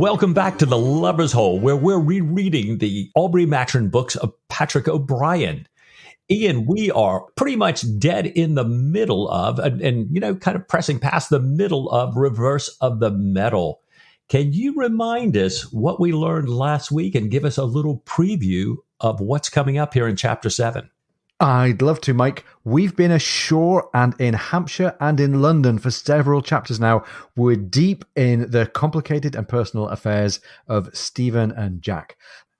Welcome back to The Lover's Hole, where we're rereading the Aubrey Maturin books of Patrick O'Brian. Ian, we are pretty much dead in the middle of, and kind of pressing past the middle of Reverse of the Medal. Can you remind us what we learned last week and give us a little preview of what's coming up here in Chapter 7? I'd love to, Mike. We've been ashore and in Hampshire and in London for several chapters now. We're deep in the complicated and personal affairs of Stephen and Jack.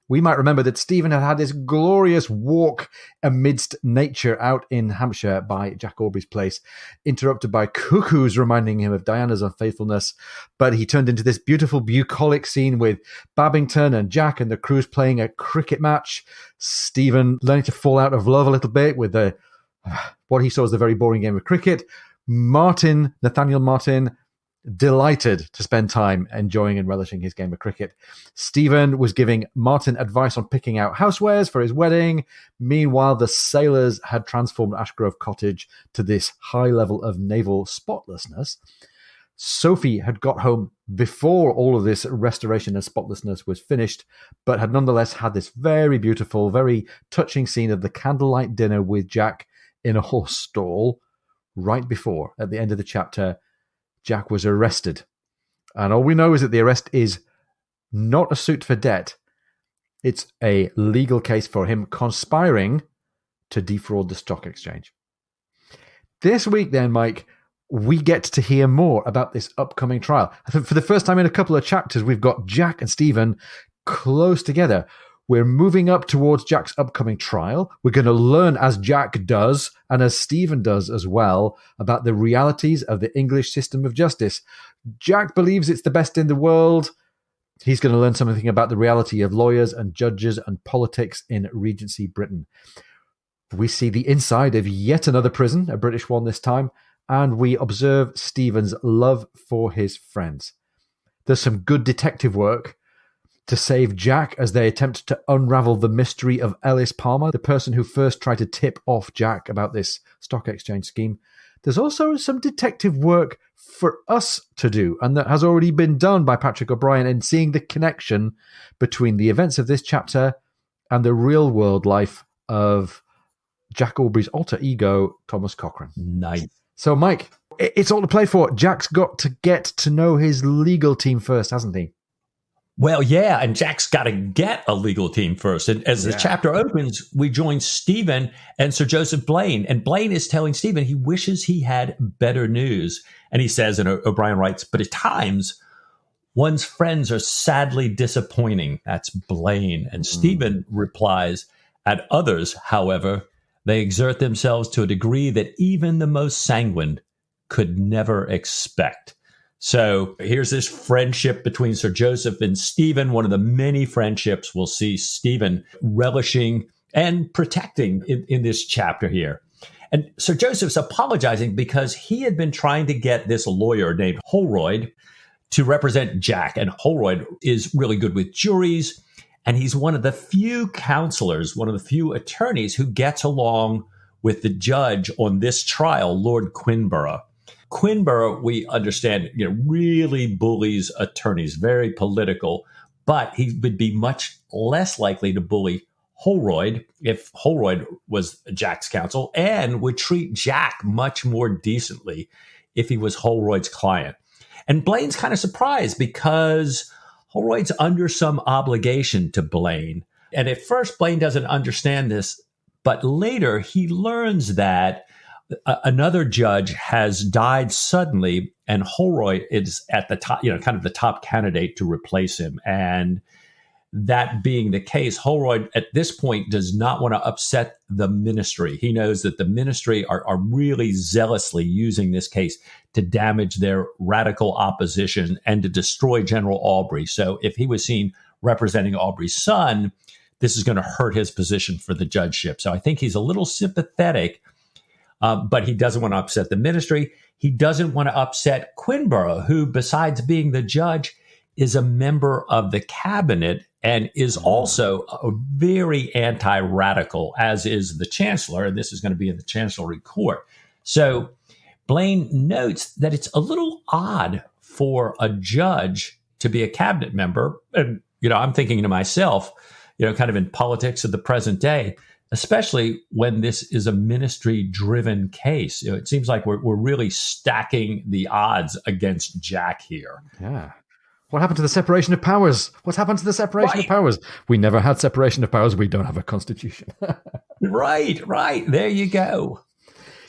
We might remember that Stephen had this glorious walk amidst nature out in Hampshire by Jack Aubrey's place, interrupted by cuckoos reminding him of Diana's unfaithfulness. But he turned into this beautiful bucolic scene with Babington and Jack and the crews playing a cricket match. Stephen learning to fall out of love a little bit with what he saw as the very boring game of cricket. Nathaniel Martin, delighted to spend time enjoying and relishing his game of cricket. Stephen was giving Martin advice on picking out housewares for his wedding. Meanwhile, the sailors had transformed Ashgrove Cottage to this high level of naval spotlessness. Sophie had got home before all of this restoration and spotlessness was finished, but had nonetheless had this very beautiful, very touching scene of the candlelight dinner with Jack in a horse stall right before, at the end of the chapter, Jack was arrested. And all we know is that the arrest is not a suit for debt. It's a legal case for him conspiring to defraud the stock exchange. This week then, Mike, we get to hear more about this upcoming trial. I think for the first time in a couple of chapters, we've got Jack and Stephen close together. We're moving up towards Jack's upcoming trial. We're going to learn, as Jack does, and as Stephen does as well, about the realities of the English system of justice. Jack believes it's the best in the world. He's going to learn something about the reality of lawyers and judges and politics in Regency Britain. We see the inside of yet another prison, a British one this time, and we observe Stephen's love for his friends. There's some good detective work to save Jack as they attempt to unravel the mystery of Ellis Palmer, the person who first tried to tip off Jack about this stock exchange scheme. There's also some detective work for us to do, and that has already been done by Patrick O'Brian in seeing the connection between the events of this chapter and the real-world life of Jack Aubrey's alter ego, Thomas Cochrane. Nice. So, Mike, it's all to play for. Jack's got to get to know his legal team first, hasn't he? Well, yeah, and Jack's got to get a legal team first. And as the chapter opens, we join Stephen and Sir Joseph Blaine. And Blaine is telling Stephen he wishes he had better news. And he says, and O'Brian writes, but at times, one's friends are sadly disappointing. That's Blaine. And Stephen replies, at others, however, they exert themselves to a degree that even the most sanguine could never expect. So here's this friendship between Sir Joseph and Stephen, one of the many friendships we'll see Stephen relishing and protecting in this chapter here. And Sir Joseph's apologizing because he had been trying to get this lawyer named Holroyd to represent Jack. And Holroyd is really good with juries. And he's one of the few counselors, one of the few attorneys who gets along with the judge on this trial, Lord Quinborough. Quinborough, we understand, really bullies attorneys, very political, but he would be much less likely to bully Holroyd if Holroyd was Jack's counsel, and would treat Jack much more decently if he was Holroyd's client. And Blaine's kind of surprised because Holroyd's under some obligation to Blaine. And at first, Blaine doesn't understand this, but later he learns that another judge has died suddenly, and Holroyd is at the top, kind of the top candidate to replace him. And that being the case, Holroyd at this point does not want to upset the ministry. He knows that the ministry are really zealously using this case to damage their radical opposition and to destroy General Aubrey. So if he was seen representing Aubrey's son, this is going to hurt his position for the judgeship. So I think he's a little sympathetic, but he doesn't want to upset the ministry. He doesn't want to upset Quinborough, who, besides being the judge, is a member of the cabinet and is also a very anti-radical, as is the chancellor. And this is going to be in the chancellery court. So Blaine notes that it's a little odd for a judge to be a cabinet member. And, I'm thinking to myself, kind of in politics of the present day, especially when this is a ministry-driven case. It seems like we're really stacking the odds against Jack here. Yeah. What happened to the separation of powers? What's happened to the separation of powers? We never had separation of powers. We don't have a constitution. Right. There you go.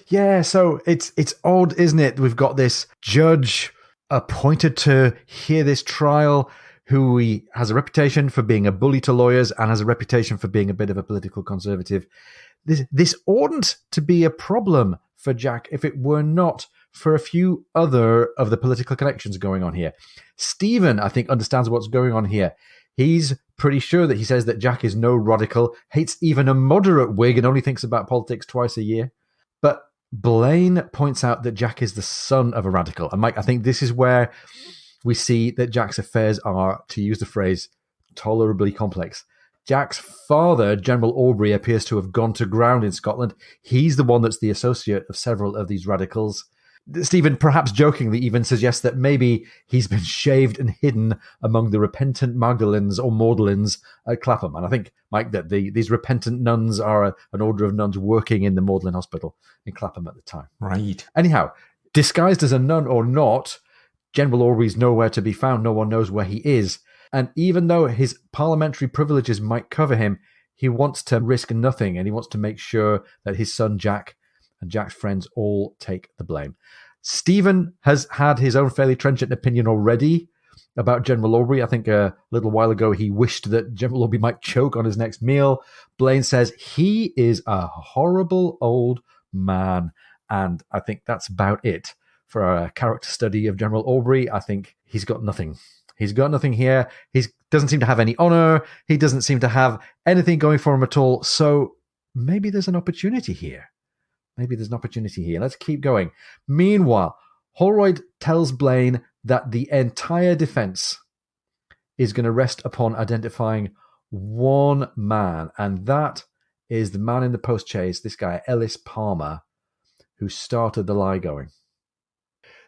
Yeah, so it's odd, isn't it? We've got this judge appointed to hear this trial who has a reputation for being a bully to lawyers and has a reputation for being a bit of a political conservative. This oughtn't to be a problem for Jack if it were not for a few other of the political connections going on here. Stephen, I think, understands what's going on here. He's pretty sure that he says that Jack is no radical, hates even a moderate Whig, and only thinks about politics twice a year. But Blaine points out that Jack is the son of a radical. And Mike, I think this is where we see that Jack's affairs are, to use the phrase, tolerably complex. Jack's father, General Aubrey, appears to have gone to ground in Scotland. He's the one that's the associate of several of these radicals. Stephen, perhaps jokingly, even suggests that maybe he's been shaved and hidden among the repentant Magdalens or Magdalens at Clapham. And I think, Mike, that these repentant nuns are an order of nuns working in the Magdalen Hospital in Clapham at the time. Right. Anyhow, disguised as a nun or not, General Aubrey's nowhere to be found. No one knows where he is. And even though his parliamentary privileges might cover him, he wants to risk nothing, and he wants to make sure that his son Jack and Jack's friends all take the blame. Stephen has had his own fairly trenchant opinion already about General Aubrey. I think a little while ago he wished that General Aubrey might choke on his next meal. Blaine says he is a horrible old man, and I think that's about it for a character study of General Aubrey. I think he's got nothing. He's got nothing here. He doesn't seem to have any honor. He doesn't seem to have anything going for him at all. So maybe there's an opportunity here. Let's keep going. Meanwhile, Holroyd tells Blaine that the entire defense is going to rest upon identifying one man, and that is the man in the post chase, this guy, Ellis Palmer, who started the lie going.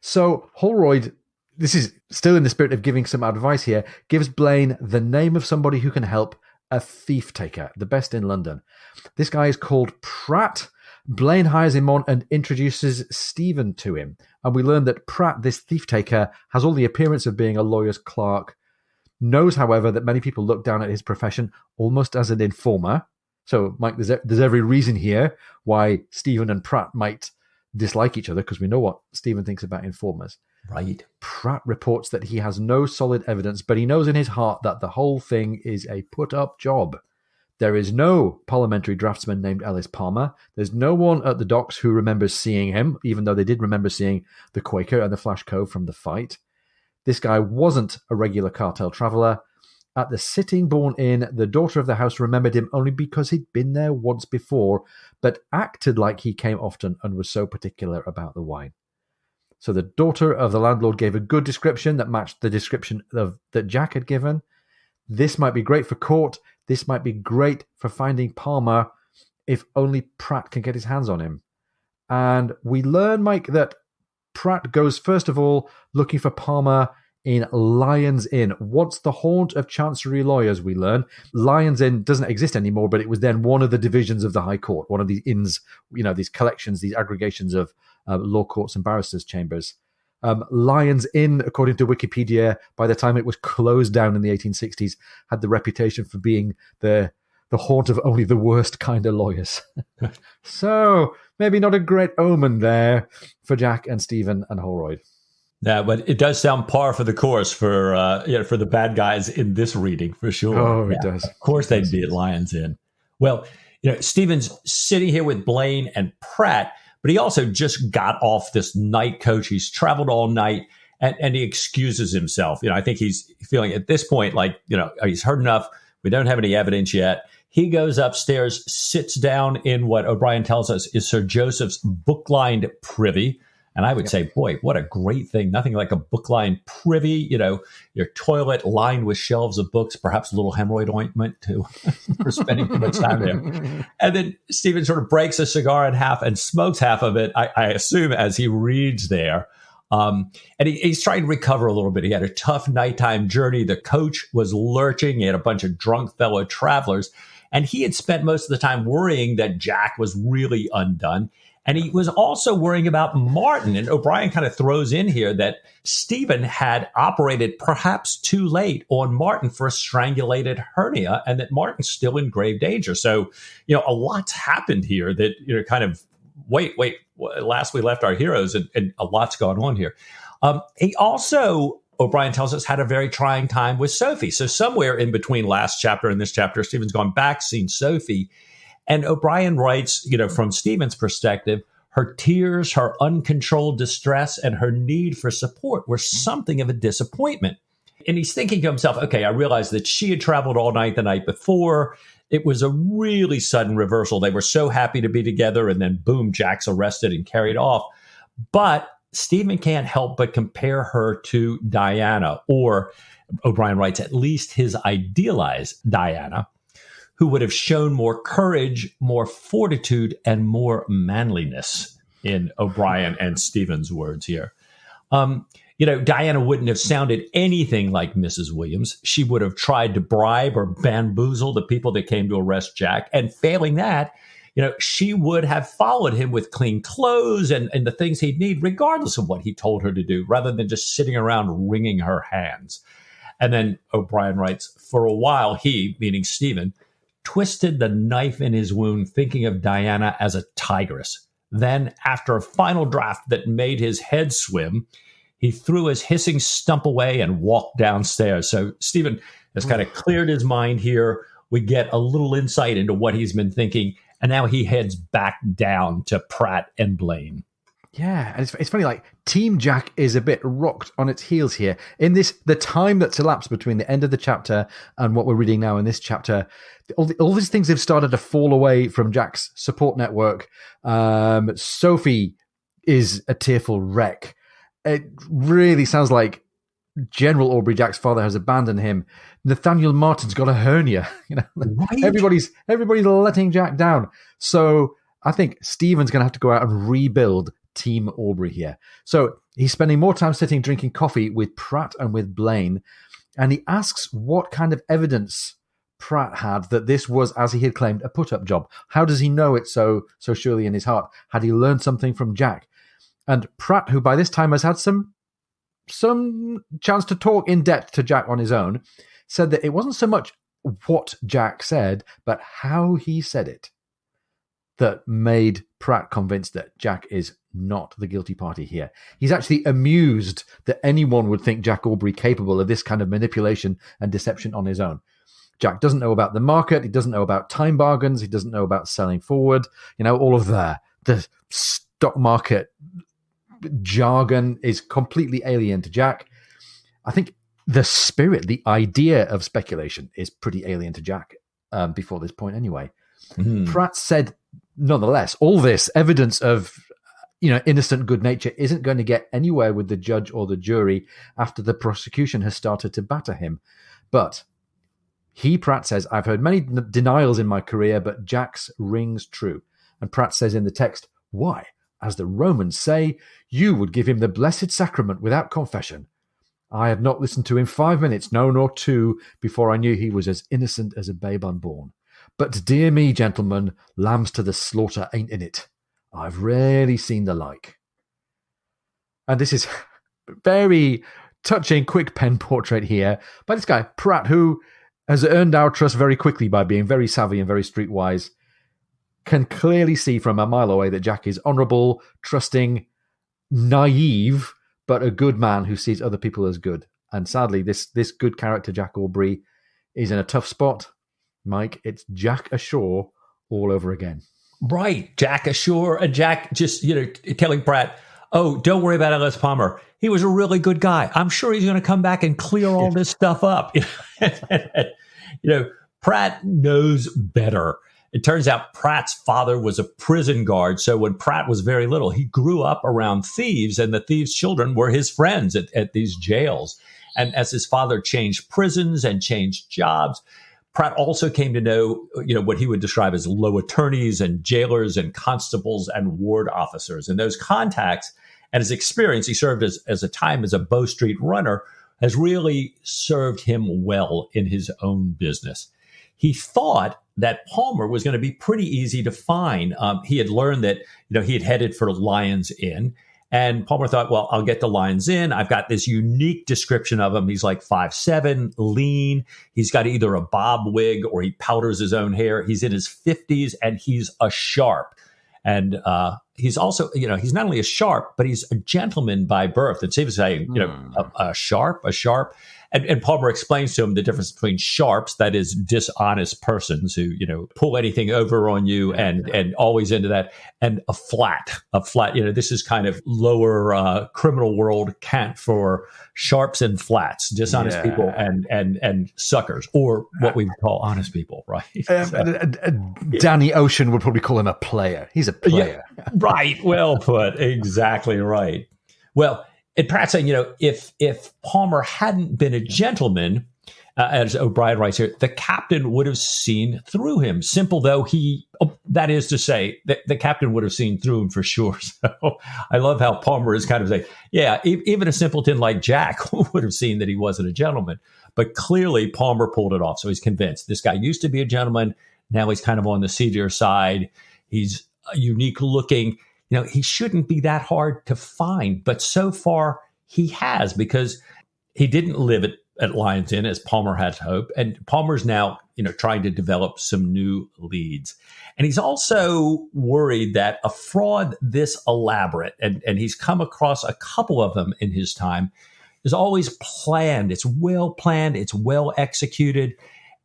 So Holroyd, this is still in the spirit of giving some advice here, gives Blaine the name of somebody who can help, a thief taker, the best in London. This guy is called Pratt. Blaine hires him on and introduces Stephen to him. And we learn that Pratt, this thief taker, has all the appearance of being a lawyer's clerk, knows, however, that many people look down at his profession almost as an informer. So, Mike, there's every reason here why Stephen and Pratt might dislike each other, because we know what Stephen thinks about informers. Right. Pratt reports that he has no solid evidence, but he knows in his heart that the whole thing is a put-up job. There is no parliamentary draftsman named Ellis Palmer. There's no one at the docks who remembers seeing him, even though they did remember seeing the Quaker and the Flash Cove from the fight. This guy wasn't a regular cartel traveller. At the Sittingbourne Inn, the daughter of the house remembered him only because he'd been there once before, but acted like he came often and was so particular about the wine. So the daughter of the landlord gave a good description that matched the description that Jack had given. This might be great for court. This might be great for finding Palmer if only Pratt can get his hands on him. And we learn, Mike, that Pratt goes, first of all, looking for Palmer in Lyon's Inn, once the haunt of Chancery lawyers, we learn. Lyon's Inn doesn't exist anymore, but it was then one of the divisions of the High Court, one of these inns, these collections, these aggregations of law courts and barristers' chambers. Lyon's Inn, according to Wikipedia, by the time it was closed down in the 1860s, had the reputation for being the haunt of only the worst kind of lawyers. So maybe not a great omen there for Jack and Stephen and Holroyd. Yeah, but it does sound par for the course for the bad guys in this reading, for sure. Oh, it does. Of course they'd be at Lyon's Inn. Well, Stephen's sitting here with Blaine and Pratt, but he also just got off this night coach. He's traveled all night, and he excuses himself. I think he's feeling at this point like, he's heard enough. We don't have any evidence yet. He goes upstairs, sits down in what O'Brien tells us is Sir Joseph's book-lined privy. And I would say, boy, what a great thing. Nothing like a book-lined privy, your toilet lined with shelves of books, perhaps a little hemorrhoid ointment too, for spending too much time there. And then Stephen sort of breaks a cigar in half and smokes half of it, I assume, as he reads there. And he's trying to recover a little bit. He had a tough nighttime journey. The coach was lurching. He had a bunch of drunk fellow travelers. And he had spent most of the time worrying that Jack was really undone. And he was also worrying about Martin. And O'Brien kind of throws in here that Stephen had operated perhaps too late on Martin for a strangulated hernia, and that Martin's still in grave danger. So, a lot's happened here that, kind of, wait, last we left our heroes, and a lot's gone on here. He also, O'Brien tells us, had a very trying time with Sophie. So somewhere in between last chapter and this chapter, Stephen's gone back, seen Sophie. And O'Brien writes, from Stephen's perspective, her tears, her uncontrolled distress, and her need for support were something of a disappointment. And he's thinking to himself, okay, I realized that she had traveled all night the night before. It was a really sudden reversal. They were so happy to be together, and then boom, Jack's arrested and carried off. But Stephen can't help but compare her to Diana, or O'Brien writes, at least his idealized Diana, who would have shown more courage, more fortitude, and more manliness, in O'Brien and Stephen's words here. Diana wouldn't have sounded anything like Mrs. Williams. She would have tried to bribe or bamboozle the people that came to arrest Jack. And failing that, she would have followed him with clean clothes and the things he'd need, regardless of what he told her to do, rather than just sitting around wringing her hands. And then O'Brien writes, for a while, he, meaning Stephen, twisted the knife in his wound, thinking of Diana as a tigress. Then, after a final draft that made his head swim, he threw his hissing stump away and walked downstairs. So Stephen has kind of cleared his mind here. We get a little insight into what he's been thinking, and now he heads back down to Pratt and Blaine. Yeah, and it's funny, like, Team Jack is a bit rocked on its heels here. In the time that's elapsed between the end of the chapter and what we're reading now in this chapter, all these things have started to fall away from Jack's support network. Sophie is a tearful wreck. It really sounds like General Aubrey, Jack's father, has abandoned him. Nathaniel Martin's got a hernia. Right? Everybody's letting Jack down. So I think Stephen's going to have to go out and rebuild Team Aubrey here. So he's spending more time sitting drinking coffee with Pratt and with Blaine, and he asks what kind of evidence Pratt had that this was, as he had claimed, a put-up job. How does he know it so surely in his heart? Had he learned something from Jack? And Pratt, who by this time has had some chance to talk in depth to Jack on his own, said that it wasn't so much what Jack said, but how he said it, that made Pratt convinced that Jack is not the guilty party here. He's actually amused that anyone would think Jack Aubrey capable of this kind of manipulation and deception on his own. Jack doesn't know about the market. He doesn't know about time bargains. He doesn't know about selling forward. All of the stock market jargon is completely alien to Jack. I think the spirit, the idea of speculation is pretty alien to Jack before this point anyway. Pratt said, nonetheless, all this evidence of innocent good nature isn't going to get anywhere with the judge or the jury after the prosecution has started to batter him. But Pratt says, I've heard many denials in my career, but Jack's rings true. And Pratt says in the text, why? As the Romans say, you would give him the blessed sacrament without confession. I had not listened to him 5 minutes, no, nor 2, before I knew he was as innocent as a babe unborn. But dear me, gentlemen, lambs to the slaughter ain't in it. I've rarely seen the like. And this is very touching, quick pen portrait here by this guy, Pratt, who has earned our trust very quickly by being very savvy and very streetwise, can clearly see from a mile away that Jack is honourable, trusting, naive, but a good man who sees other people as good. And sadly, this good character, Jack Aubrey, is in a tough spot. Mike, it's Jack ashore all over again. Right. Jack ashore, and Jack just, telling Pratt, oh, don't worry about Ellis Palmer. He was a really good guy. I'm sure he's going to come back and clear all this stuff up. Pratt knows better. It turns out Pratt's father was a prison guard. So when Pratt was very little, he grew up around thieves, and the thieves' children were his friends at these jails. And as his father changed prisons and changed jobs, Pratt also came to know, what he would describe as low attorneys and jailers and constables and ward officers. And those contacts And his experience, he served as a time as a Bow Street runner, has really served him well in his own business. He thought that Palmer was going to be pretty easy to find. He had learned that, he had headed for Lyons Inn. And Palmer thought, well, I'll get to Lyons Inn. I've got this unique description of him. He's like 5'7", lean. He's got either a bob wig or he powders his own hair. He's in his 50s and he's a sharp. And he's also, he's not only a sharp, but he's a gentleman by birth. And Steve was saying, a sharp. And Palmer explains to him the difference between sharps, that is dishonest persons who, pull anything over on you and always into that, and a flat, this is kind of lower criminal world cant for sharps and flats, dishonest people and suckers, or what we call honest people, right? Danny Ocean would probably call him a player. He's a player. Yeah, right. Well put. Exactly right. Well, and Pratt's saying, if Palmer hadn't been a gentleman, as O'Brien writes here, the captain would have seen through him. Simple though that is to say, the captain would have seen through him for sure. So I love how Palmer is kind of saying, yeah, even a simpleton like Jack would have seen that he wasn't a gentleman. But clearly Palmer pulled it off. So he's convinced this guy used to be a gentleman. Now he's kind of on the seedier side. He's unique looking. He shouldn't be that hard to find, but so far he has, because he didn't live at Lyons Inn as Palmer had hoped. And Palmer's now, trying to develop some new leads. And he's also worried that a fraud this elaborate, and he's come across a couple of them in his time, is always planned. It's well executed.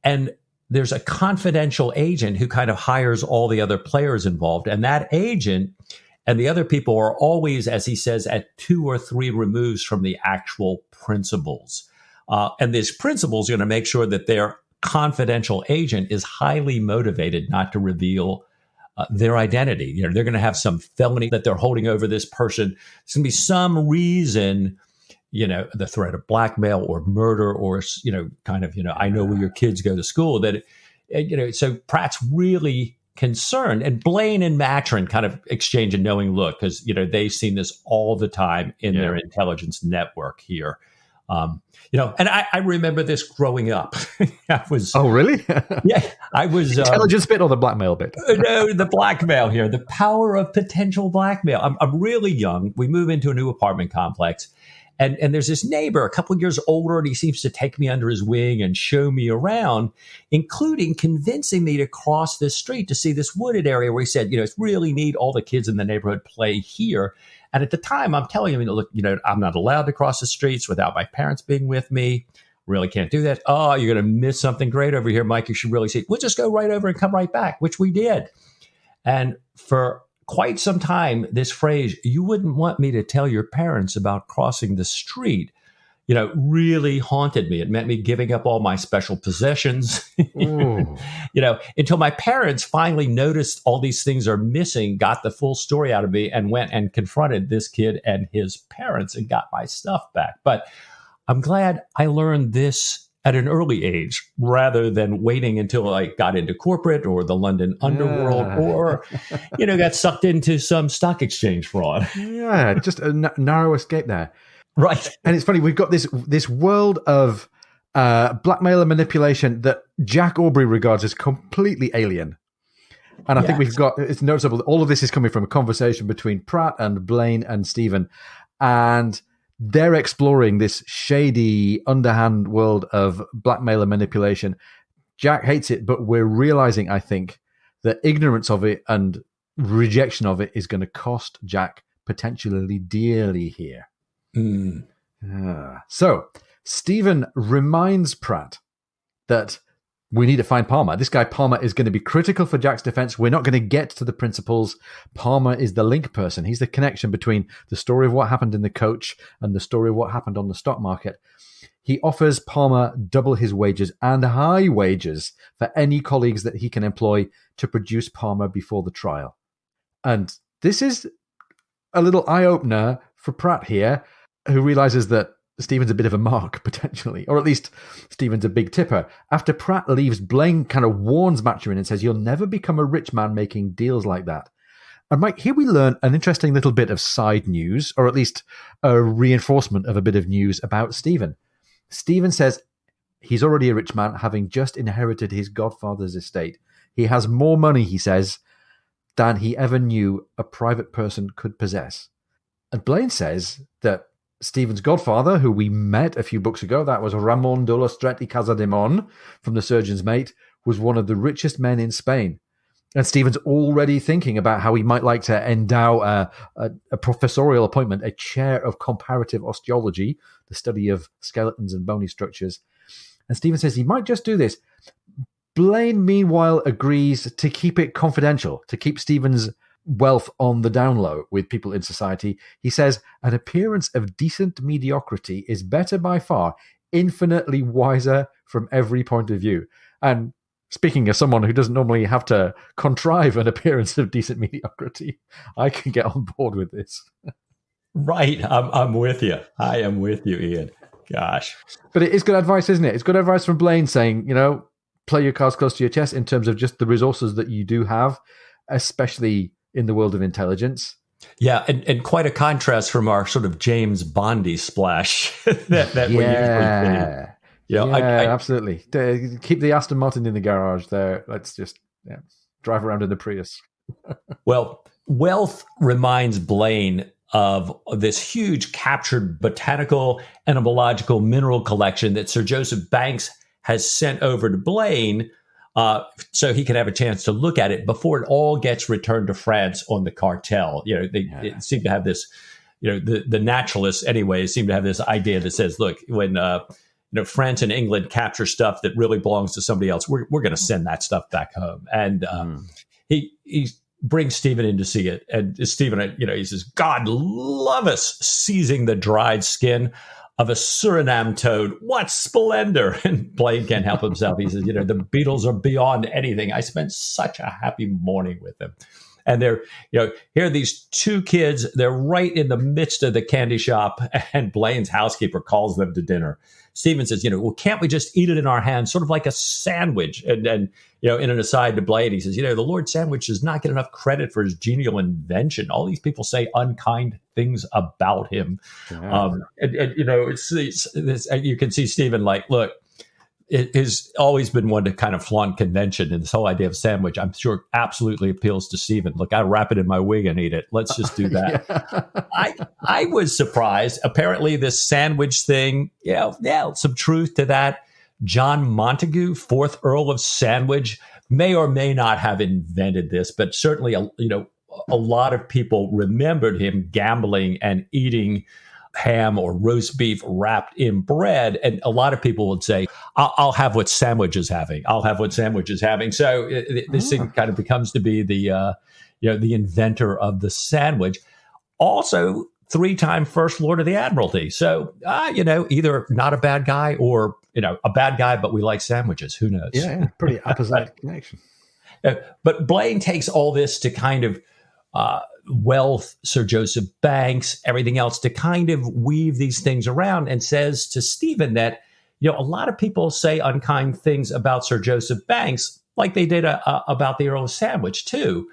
And there's a confidential agent who kind of hires all the other players involved. And that agent and the other people are always, as he says, at 2 or 3 removes from the actual principals. And this principal is going to make sure that their confidential agent is highly motivated not to reveal their identity. They're going to have some felony that they're holding over this person. There's going to be some reason, the threat of blackmail or murder or, I know where your kids go to school, that, so Pratt's really concerned. And Blaine and Matron kind of exchange a knowing look because, they've seen this all the time in their intelligence network here. And I remember this growing up. Oh, really? Yeah, I was. Intelligence bit or the blackmail bit? No, the blackmail here, the power of potential blackmail. I'm really young. We move into a new apartment complex. And there's this neighbor, a couple of years older, and he seems to take me under his wing and show me around, including convincing me to cross this street to see this wooded area where he said, it's really neat. All the kids in the neighborhood play here. And at the time, I'm telling him, look, I'm not allowed to cross the streets without my parents being with me. Really can't do that. Oh, you're going to miss something great over here, Mike. You should really see. We'll just go right over and come right back, which we did. And for quite some time, this phrase, you wouldn't want me to tell your parents about crossing the street, really haunted me. It meant me giving up all my special possessions, until my parents finally noticed all these things are missing, got the full story out of me, and went and confronted this kid and his parents and got my stuff back. But I'm glad I learned this at an early age rather than waiting until I got into corporate or the London underworld or, got sucked into some stock exchange fraud. Yeah, just a narrow escape there. Right. And it's funny, we've got this world of blackmail and manipulation that Jack Aubrey regards as completely alien. And I think it's noticeable that all of this is coming from a conversation between Pratt and Blaine and Stephen. And they're exploring this shady, underhand world of blackmail and manipulation. Jack hates it, but we're realizing, I think, that ignorance of it and rejection of it is going to cost Jack potentially dearly here. So Stephen reminds Pratt that we need to find Palmer. This guy Palmer is going to be critical for Jack's defense. We're not going to get to the principals. Palmer is the link person. He's the connection between the story of what happened in the coach and the story of what happened on the stock market. He offers Palmer double his wages and high wages for any colleagues that he can employ to produce Palmer before the trial. And this is a little eye-opener for Pratt here, who realizes that Stephen's a bit of a mark, potentially, or at least Stephen's a big tipper. After Pratt leaves, Blaine kind of warns Maturin and says, you'll never become a rich man making deals like that. And Mike, here we learn an interesting little bit of side news, or at least a reinforcement of a bit of news about Stephen. Stephen says he's already a rich man, having just inherited his godfather's estate. He has more money, he says, than he ever knew a private person could possess. And Blaine says that Stephen's godfather, who we met a few books ago, that was Ramon de los Streti Casademon from The Surgeon's Mate, was one of the richest men in Spain. And Stephen's already thinking about how he might like to endow a professorial appointment, a chair of comparative osteology, the study of skeletons and bony structures. And Stephen says he might just do this. Blaine, meanwhile, agrees to keep it confidential, to keep Stephen's wealth on the down low with people in society. He says an appearance of decent mediocrity is better by far, infinitely wiser from every point of view. And speaking as someone who doesn't normally have to contrive an appearance of decent mediocrity, I can get on board with this. Right. I'm with you. I am with you, Ian. Gosh. But it is good advice, isn't it? It's good advice from Blaine saying, play your cards close to your chest in terms of just the resources that you do have, especially in the world of intelligence. Yeah, and quite a contrast from our sort of James Bondy splash that we usually see. Absolutely. Keep the Aston Martin in the garage there. Let's just drive around in the Prius. Well, wealth reminds Blaine of this huge captured botanical, entomological, mineral collection that Sir Joseph Banks has sent over to Blaine so he can have a chance to look at it before it all gets returned to France on the cartel. They seem to have this, the naturalists anyway seem to have this idea that says, look, when France and England capture stuff that really belongs to somebody else, we're going to send that stuff back home. And he brings Stephen in to see it. And Stephen, he says, God love us, seizing the dried skin of a Suriname toad. What splendor. And Blaine can't help himself. He says, the beetles are beyond anything. I spent such a happy morning with them. And they're, here are these two kids. They're right in the midst of the candy shop, and Blaine's housekeeper calls them to dinner. Stephen says, well, can't we just eat it in our hands, sort of like a sandwich? And in an aside to Blaine, he says, the Lord Sandwich does not get enough credit for his genial invention. All these people say unkind things about him. Yeah. It's you can see Stephen like, look, it has always been one to kind of flaunt convention, and this whole idea of sandwich, I'm sure, absolutely appeals to Stephen. Look, I wrap it in my wig and eat it. Let's just do that. I was surprised. Apparently, this sandwich thing, some truth to that. John Montagu, 4th Earl of Sandwich, may or may not have invented this, but certainly, a lot of people remembered him gambling and eating ham or roast beef wrapped in bread. And a lot of people would say, I'll have what Sandwich is having. I'll have what Sandwich is having. So this thing kind of becomes to be the inventor of the sandwich. Also, 3-time First Lord of the Admiralty. So, either not a bad guy or, a bad guy, but we like sandwiches. Who knows? Yeah, pretty opposite connection. But Blaine takes all this to kind of wealth, Sir Joseph Banks, everything else, to kind of weave these things around, and says to Stephen that, a lot of people say unkind things about Sir Joseph Banks, like they did about the Earl of Sandwich too,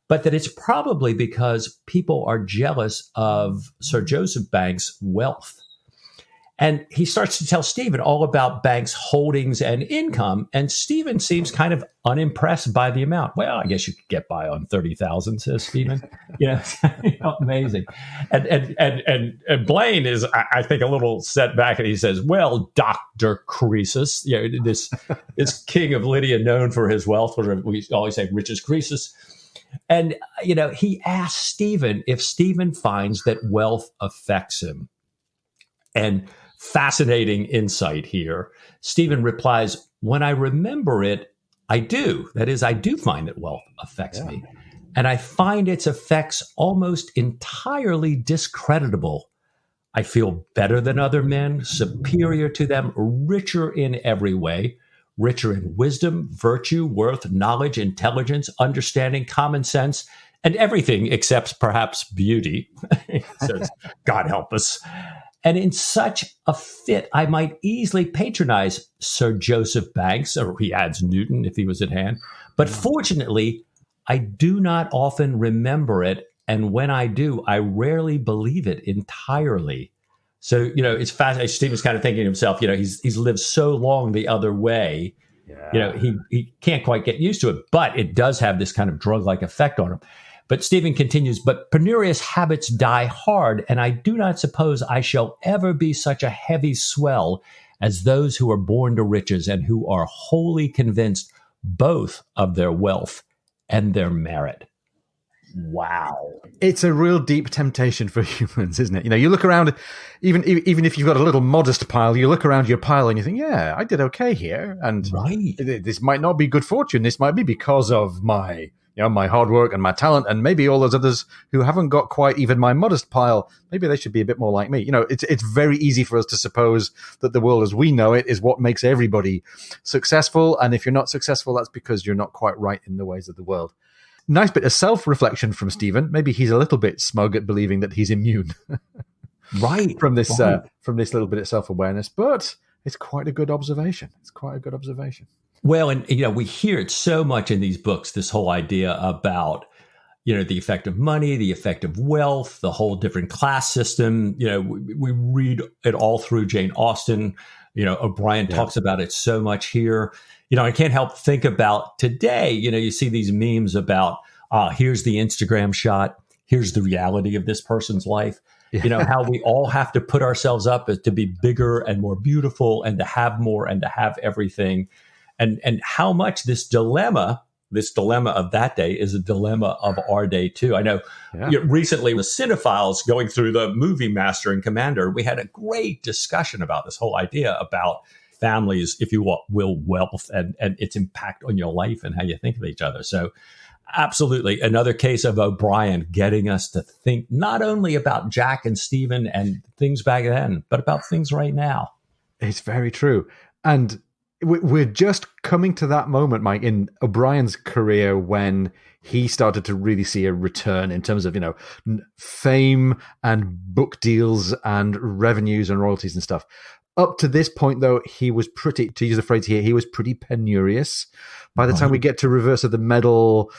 but that it's probably because people are jealous of Sir Joseph Banks' wealth. And he starts to tell Stephen all about Banks' holdings and income, and Stephen seems kind of unimpressed by the amount. Well, I guess you could get by on 30,000, says Stephen. Amazing. And Blaine is, I think, a little set back, and he says, "Well, Dr. Croesus, this king of Lydia, known for his wealth, or we always say richest Croesus." And he asks Stephen if Stephen finds that wealth affects him. And fascinating insight here. Stephen replies, when I remember it, I do. That is, I do find that wealth affects me. And I find its effects almost entirely discreditable. I feel better than other men, superior to them, richer in every way, richer in wisdom, virtue, worth, knowledge, intelligence, understanding, common sense, and everything except perhaps beauty. He says, God help us. And in such a fit, I might easily patronize Sir Joseph Banks, or he adds Newton if he was at hand. But fortunately, I do not often remember it. And when I do, I rarely believe it entirely. So, it's fascinating. Stephen's kind of thinking to himself, he's lived so long the other way, he can't quite get used to it, but it does have this kind of drug-like effect on him. But Stephen continues, but penurious habits die hard, and I do not suppose I shall ever be such a heavy swell as those who are born to riches and who are wholly convinced both of their wealth and their merit. Wow. It's a real deep temptation for humans, isn't it? You look around, even if you've got a little modest pile, you look around your pile and you think, yeah, I did okay here. And this might not be good fortune. This might be because of my hard work and my talent, and maybe all those others who haven't got quite even my modest pile, maybe they should be a bit more like me. It's very easy for us to suppose that the world as we know it is what makes everybody successful. And if you're not successful, that's because you're not quite right in the ways of the world. Nice bit of self-reflection from Stephen. Maybe he's a little bit smug at believing that he's immune from this little bit of self-awareness, but it's quite a good observation. Well, and we hear it so much in these books, this whole idea about the effect of money, the effect of wealth, the whole different class system. We read it all through Jane Austen. O'Brien talks about it so much here. I can't help think about today, you see these memes about, here's the Instagram shot. Here's the reality of this person's life. How we all have to put ourselves up to be bigger and more beautiful and to have more and to have everything. And how much this dilemma of that day is a dilemma of our day too. I know recently with Cinephiles going through the movie Master and Commander, we had a great discussion about this whole idea about families, if you will, wealth and its impact on your life and how you think of each other. So absolutely another case of O'Brien getting us to think not only about Jack and Stephen and things back then, but about things right now. It's very true. And we're just coming to that moment, Mike, in O'Brien's career when he started to really see a return in terms of, fame and book deals and revenues and royalties and stuff. Up to this point, though, he was pretty, to use the phrase here, he was pretty penurious. By the time we get to Reverse of the Medal,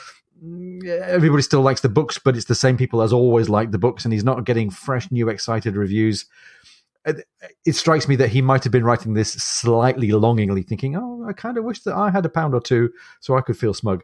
everybody still likes the books, but it's the same people as always like the books, and he's not getting fresh, new, excited reviews. It strikes me that he might have been writing this slightly longingly, thinking, I kind of wish that I had a pound or two so I could feel smug.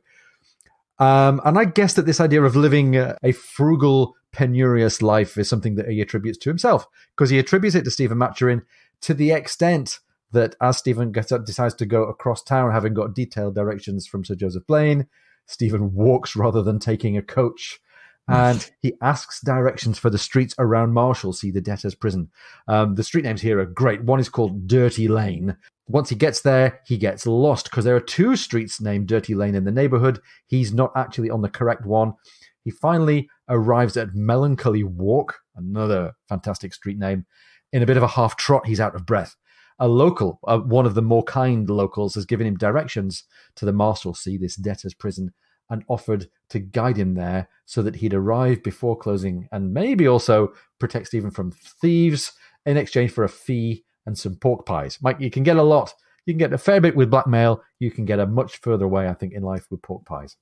And I guess that this idea of living a frugal, penurious life is something that he attributes to himself, because he attributes it to Stephen Maturin to the extent that as Stephen decides to go across town, having got detailed directions from Sir Joseph Blaine, Stephen walks rather than taking a coach. And he asks directions for the streets around Marshalsea, the debtor's prison. The street names here are great. One is called Dirty Lane. Once he gets there, he gets lost because there are two streets named Dirty Lane in the neighborhood. He's not actually on the correct one. He finally arrives at Melancholy Walk, another fantastic street name. In a bit of a half trot, he's out of breath. A local, one of the more kind locals, has given him directions to the Marshalsea, this debtor's prison, and offered to guide him there so that he'd arrive before closing and maybe also protect Stephen from thieves in exchange for a fee and some pork pies. Mike, you can get a lot. You can get a fair bit with blackmail. You can get a much further way, I think, in life with pork pies.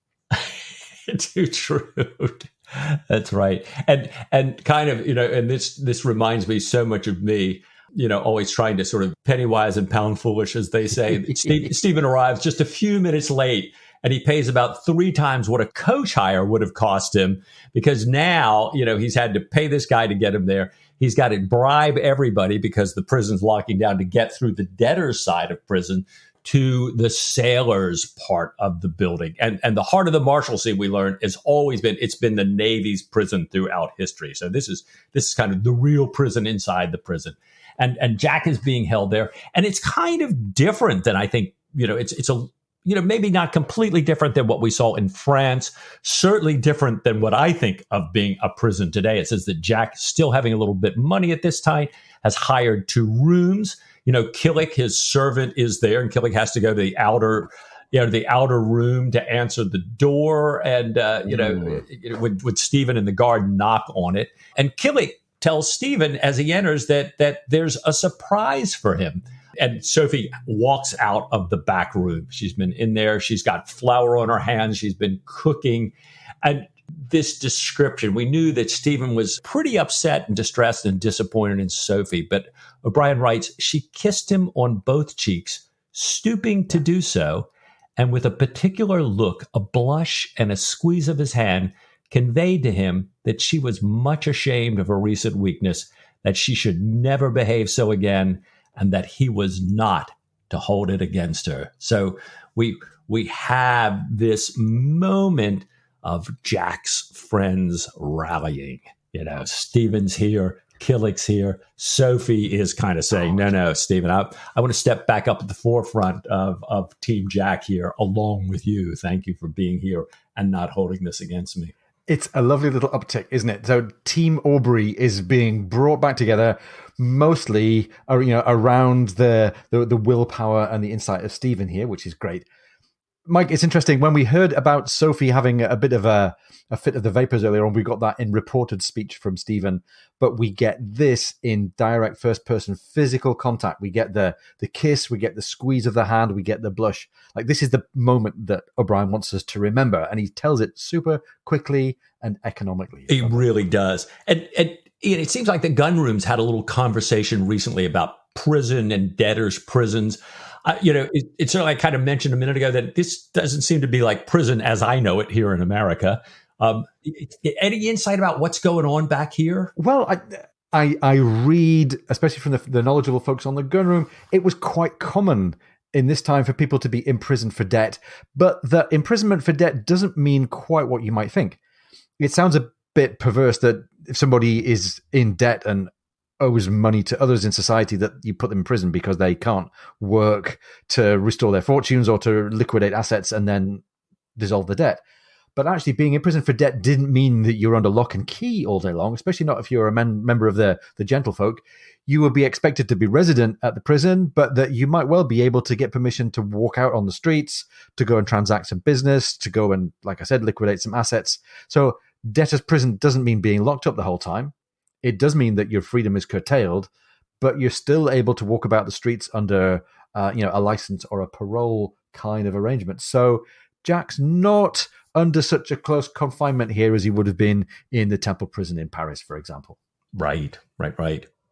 Too true. That's right. And kind of, and this reminds me so much of me, always trying to sort of penny wise and pound foolish, as they say. Stephen arrives just a few minutes late, and he pays about 3 times what a coach hire would have cost him, because now, he's had to pay this guy to get him there. He's got to bribe everybody because the prison's locking down to get through the debtor's side of prison to the sailors part of the building. And the heart of the Marshalsea, we learned, has always been the Navy's prison throughout history. So this is kind of the real prison inside the prison. And Jack is being held there. And it's kind of different than I think, it's a, maybe not completely different than what we saw in France, certainly different than what I think of being a prison today. It says that Jack, still having a little bit of money at this time, has hired 2 rooms. Killick, his servant, is there, and Killick has to go to the outer room to answer the door. And, would Stephen and the guard knock on it? And Killick tells Stephen as he enters that there's a surprise for him. And Sophie walks out of the back room. She's been in there. She's got flour on her hands. She's been cooking. And this description, we knew that Stephen was pretty upset and distressed and disappointed in Sophie. But O'Brien writes, she kissed him on both cheeks, stooping to do so, and with a particular look, a blush, and a squeeze of his hand, conveyed to him that she was much ashamed of her recent weakness, that she should never behave so again, and that he was not to hold it against her. So we have this moment of Jack's friends rallying. Stephen's here, Killick's here. Sophie is kind of saying, no, Stephen, I want to step back up at the forefront of Team Jack here along with you. Thank you for being here and not holding this against me. It's a lovely little uptick, isn't it? So Team Aubrey is being brought back together, mostly around the willpower and the insight of Stephen here, which is great. Mike, it's interesting. When we heard about Sophie having a bit of a fit of the vapors earlier on, we got that in reported speech from Stephen, but we get this in direct first-person physical contact. We get the kiss, we get the squeeze of the hand, we get the blush. Like, this is the moment that O'Brien wants us to remember, and he tells it super quickly and economically. He really does. And it seems like the gun rooms had a little conversation recently about prison and debtors' prisons. It's certainly, I kind of mentioned a minute ago that this doesn't seem to be like prison as I know it here in America. Any insight about what's going on back here? Well, I read, especially from the knowledgeable folks on the gun room, it was quite common in this time for people to be imprisoned for debt, but that imprisonment for debt doesn't mean quite what you might think. It sounds a bit perverse that if somebody is in debt and owes money to others in society, that you put them in prison because they can't work to restore their fortunes or to liquidate assets and then dissolve the debt. But actually being in prison for debt didn't mean that you're under lock and key all day long, especially not if you're a member of the gentlefolk. You would be expected to be resident at the prison, but that you might well be able to get permission to walk out on the streets, to go and transact some business, to go and, like I said, liquidate some assets. So debtor's prison doesn't mean being locked up the whole time. It does mean that your freedom is curtailed, but you're still able to walk about the streets under a license or a parole kind of arrangement. So Jack's not under such a close confinement here as he would have been in the Temple prison in Paris, for example. Right.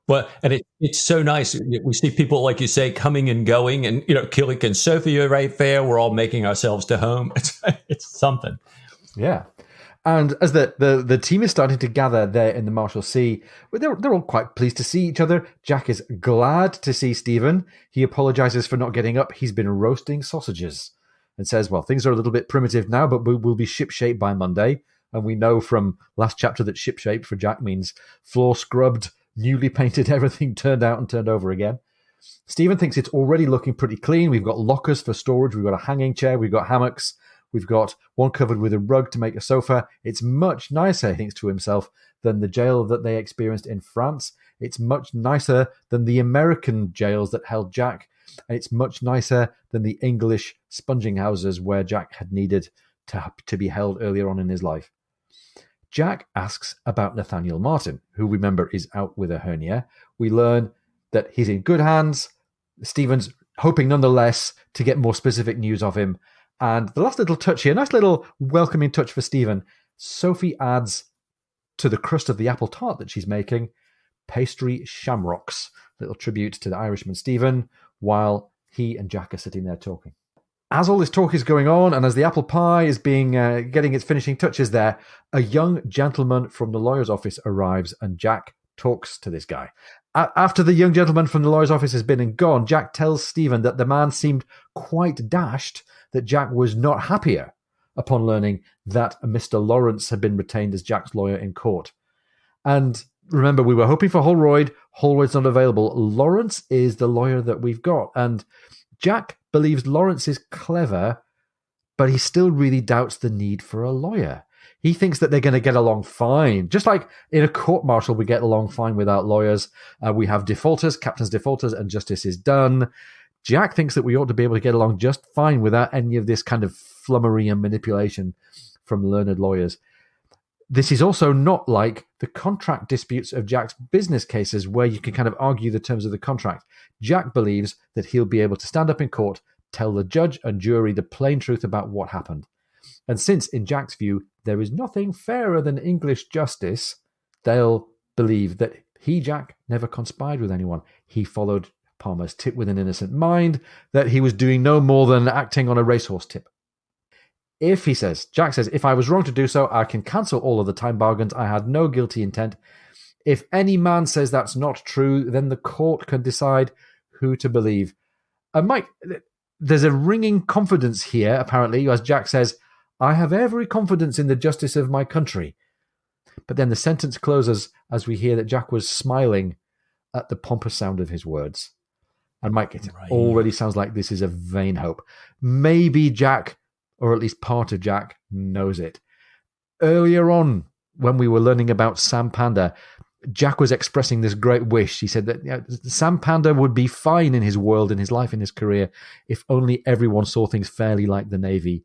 Well, and it's so nice. We see people, like you say, coming and going, and Killick and Sophie are right there. We're all making ourselves to home. It's something. Yeah. And as the team is starting to gather there in the Marshalsea, they're all quite pleased to see each other. Jack is glad to see Stephen. He apologizes for not getting up. He's been roasting sausages and says, well, things are a little bit primitive now, but we'll be shipshape by Monday. And we know from last chapter that shipshape for Jack means floor scrubbed, newly painted, everything turned out and turned over again. Stephen thinks it's already looking pretty clean. We've got lockers for storage. We've got a hanging chair. We've got hammocks. We've got one covered with a rug to make a sofa. It's much nicer, he thinks to himself, than the jail that they experienced in France. It's much nicer than the American jails that held Jack. And it's much nicer than the English sponging houses where Jack had needed to be held earlier on in his life. Jack asks about Nathaniel Martin, who, remember, is out with a hernia. We learn that he's in good hands. Stephen's hoping nonetheless to get more specific news of him. And the last little touch here, nice little welcoming touch for Stephen. Sophie adds to the crust of the apple tart that she's making, pastry shamrocks, little tribute to the Irishman Stephen, while he and Jack are sitting there talking. As all this talk is going on, and as the apple pie is being getting its finishing touches there, a young gentleman from the lawyer's office arrives, and Jack talks to this guy. After the young gentleman from the lawyer's office has been and gone, Jack tells Stephen that the man seemed quite dashed that Jack was not happier upon learning that Mr. Lawrence had been retained as Jack's lawyer in court. And remember, we were hoping for Holroyd. Holroyd's not available. Lawrence is the lawyer that we've got. And Jack believes Lawrence is clever, but he still really doubts the need for a lawyer. He thinks that they're going to get along fine. Just like in a court-martial, we get along fine without lawyers. We have defaulters, captains defaulters, and justice is done. Jack thinks that we ought to be able to get along just fine without any of this kind of flummery and manipulation from learned lawyers. This is also not like the contract disputes of Jack's business cases where you can kind of argue the terms of the contract. Jack believes that he'll be able to stand up in court, tell the judge and jury the plain truth about what happened. And since, in Jack's view, there is nothing fairer than English justice, they'll believe that he, Jack, never conspired with anyone. He followed Palmer's tip with an innocent mind, that he was doing no more than acting on a racehorse tip. Jack says, if I was wrong to do so, I can cancel all of the time bargains. I had no guilty intent. If any man says that's not true, then the court can decide who to believe. Mike, there's a ringing confidence here, apparently, as Jack says, I have every confidence in the justice of my country. But then the sentence closes as we hear that Jack was smiling at the pompous sound of his words. And Mike, it already sounds like this is a vain hope. Maybe Jack, or at least part of Jack, knows it. Earlier on, when we were learning about Sam Panda, Jack was expressing this great wish. He said that Sam Panda would be fine in his world, in his life, in his career, if only everyone saw things fairly like the Navy.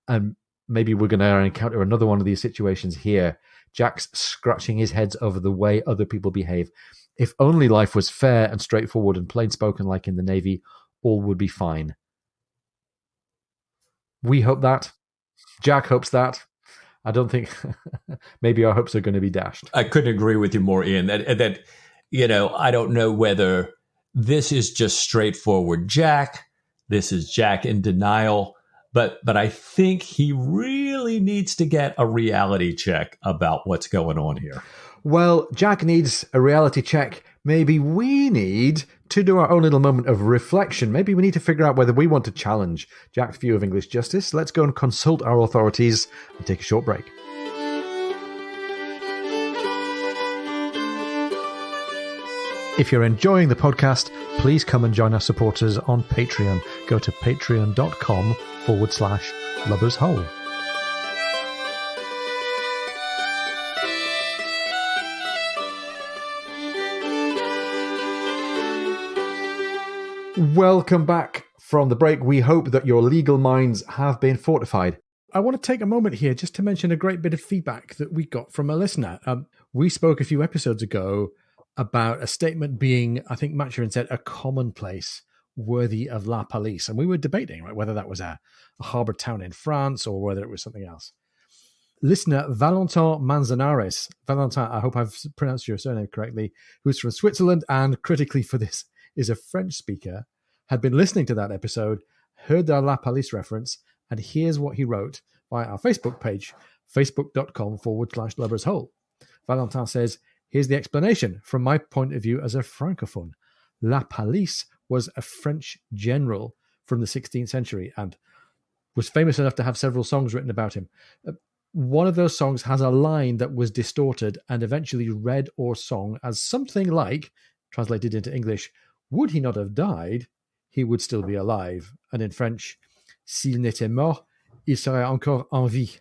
And maybe we're going to encounter another one of these situations here. Jack's scratching his head over the way other people behave. If only life was fair and straightforward and plain-spoken like in the Navy, all would be fine. We hope that. Jack hopes that. I don't think maybe our hopes are going to be dashed. I couldn't agree with you more, Ian. That I don't know whether this is just straightforward Jack. This is Jack in denial. But I think he really needs to get a reality check about what's going on here. Well, Jack needs a reality check. Maybe we need to do our own little moment of reflection. Maybe we need to figure out whether we want to challenge Jack's view of English justice. Let's go and consult our authorities and take a short break. If you're enjoying the podcast, please come and join our supporters on Patreon. Go to patreon.com/lubbershole. Welcome back from the break. We hope that your legal minds have been fortified. I want to take a moment here just to mention a great bit of feedback that we got from a listener. We spoke a few episodes ago about a statement being, I think Maturin said, a commonplace worthy of La Palisse. And we were debating, right, whether that was a harbour town in France or whether it was something else. Listener Valentin Manzanares, Valentin, I hope I've pronounced your surname correctly, who's from Switzerland and critically for this is a French speaker, had been listening to that episode, heard the La Palisse reference, and here's what he wrote via our Facebook page, facebook.com/lubbershole. Valentin says, here's the explanation from my point of view as a francophone. La Palisse was a French general from the 16th century and was famous enough to have several songs written about him. One of those songs has a line that was distorted and eventually read or sung as something like, translated into English, would he not have died, he would still be alive. And in French, s'il n'était mort, il serait encore en vie.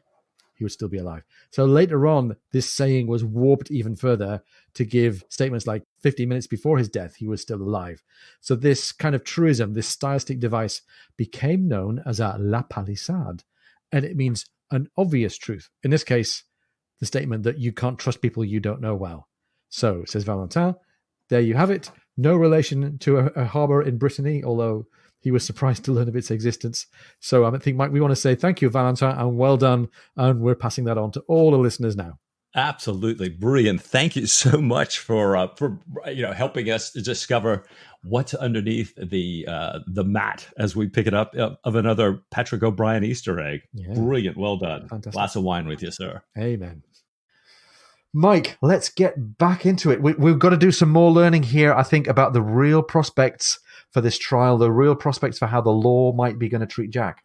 He would still be alive. So later on, this saying was warped even further to give statements like 50 minutes before his death, he was still alive. So this kind of truism, this stylistic device, became known as a la palissade. And it means an obvious truth. In this case, the statement that you can't trust people you don't know well. So, says Valentin, there you have it. No relation to a harbour in Brittany, although he was surprised to learn of its existence. So I think, Mike, we want to say thank you, Valentin, and well done. And we're passing that on to all the listeners now. Absolutely brilliant. Thank you so much for helping us to discover what's underneath the mat as we pick it up of another Patrick O'Brien Easter egg. Yeah. Brilliant. Well done. Fantastic. Glass of wine with you, sir. Amen. Mike, let's get back into it. We've got to do some more learning here, I think, about the real prospects for this trial, the real prospects for how the law might be going to treat Jack.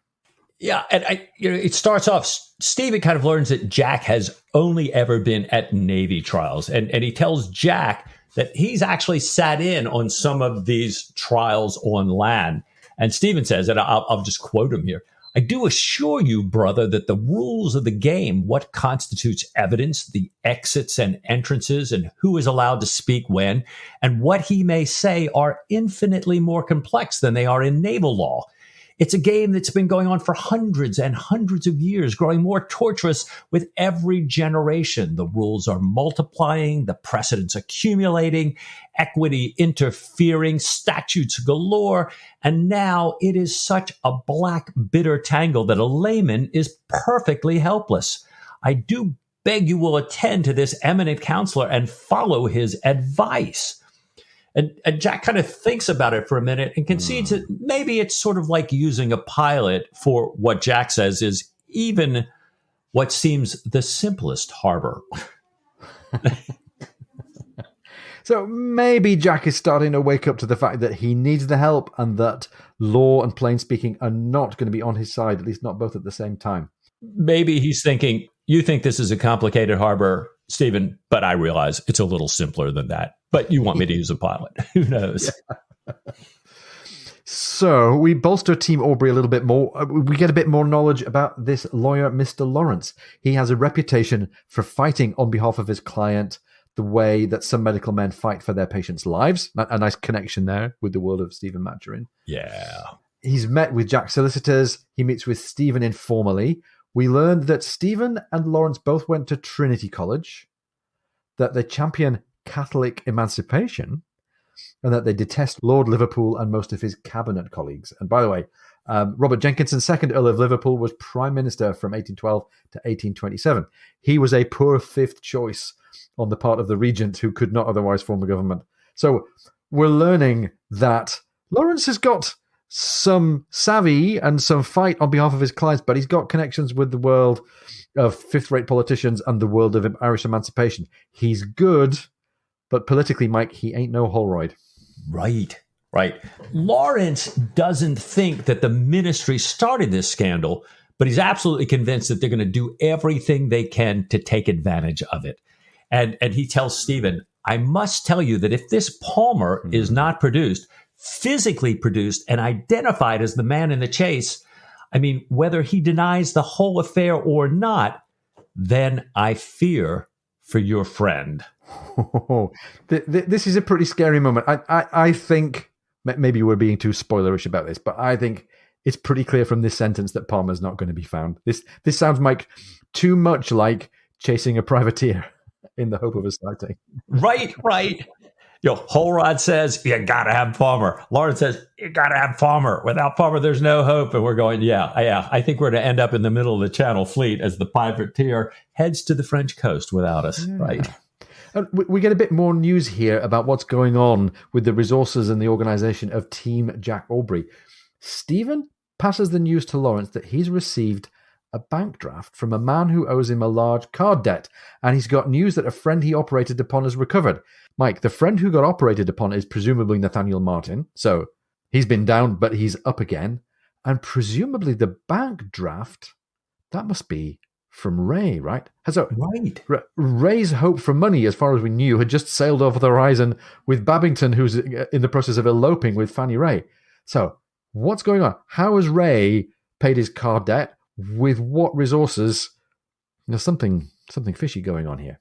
Yeah, and it starts off, Stephen kind of learns that Jack has only ever been at Navy trials, and he tells Jack that he's actually sat in on some of these trials on land. And Stephen says, and I'll just quote him here, I do assure you, brother, that the rules of the game, what constitutes evidence, the exits and entrances, and who is allowed to speak when, and what he may say are infinitely more complex than they are in naval law. It's a game that's been going on for hundreds and hundreds of years, growing more torturous with every generation. The rules are multiplying, the precedents accumulating, equity interfering, statutes galore, and now it is such a black, bitter tangle that a layman is perfectly helpless. I do beg you will attend to this eminent counselor and follow his advice. And Jack kind of thinks about it for a minute and concedes that maybe it's sort of like using a pilot for what Jack says is even what seems the simplest harbor. So maybe Jack is starting to wake up to the fact that he needs the help and that law and plain speaking are not going to be on his side, at least not both at the same time. Maybe he's thinking, you think this is a complicated harbor, Stephen, but I realize it's a little simpler than that. But you want me to use a pilot. Who knows? Yeah. So we bolster Team Aubrey a little bit more. We get a bit more knowledge about this lawyer, Mr. Lawrence. He has a reputation for fighting on behalf of his client the way that some medical men fight for their patients' lives. A nice connection there with the world of Stephen Maturin. Yeah. He's met with Jack's solicitors. He meets with Stephen informally. We learned that Stephen and Lawrence both went to Trinity College, that they champion Catholic emancipation, and that they detest Lord Liverpool and most of his cabinet colleagues. And by the way, Robert Jenkinson, 2nd Earl of Liverpool, was Prime Minister from 1812 to 1827. He was a poor fifth choice on the part of the regent who could not otherwise form a government. So we're learning that Lawrence has got some savvy and some fight on behalf of his clients, but he's got connections with the world of fifth-rate politicians and the world of Irish emancipation. He's good, but politically, Mike, he ain't no Holroyd. Right. Lawrence doesn't think that the ministry started this scandal, but he's absolutely convinced that they're going to do everything they can to take advantage of it. And he tells Stephen, I must tell you that if this Palmer is not produced, physically produced and identified as the man in the chase, I mean, whether he denies the whole affair or not, then I fear for your friend. This is a pretty scary moment. I think, maybe we're being too spoilerish about this, but I think it's pretty clear from this sentence that Palmer's not going to be found. This sounds, Mike, too much like chasing a privateer in the hope of a sighting. Right. Holrod says, you got to have Palmer. Lawrence says, you got to have Palmer. Without Palmer, there's no hope. And we're going, yeah. I think we're going to end up in the middle of the Channel Fleet as the privateer heads to the French coast without us, right? We get a bit more news here about what's going on with the resources and the organization of Team Jack Aubrey. Stephen passes the news to Lawrence that he's received a bank draft from a man who owes him a large card debt, and he's got news that a friend he operated upon has recovered. Mike, the friend who got operated upon is presumably Nathaniel Martin, so he's been down, but he's up again, and presumably the bank draft, that must be from Ray, right? Right. Ray's hope for money, as far as we knew, had just sailed over the horizon with Babington, who's in the process of eloping with Fanny Ray. So what's going on? How has Ray paid his card debt? With what resources? There's something fishy going on here.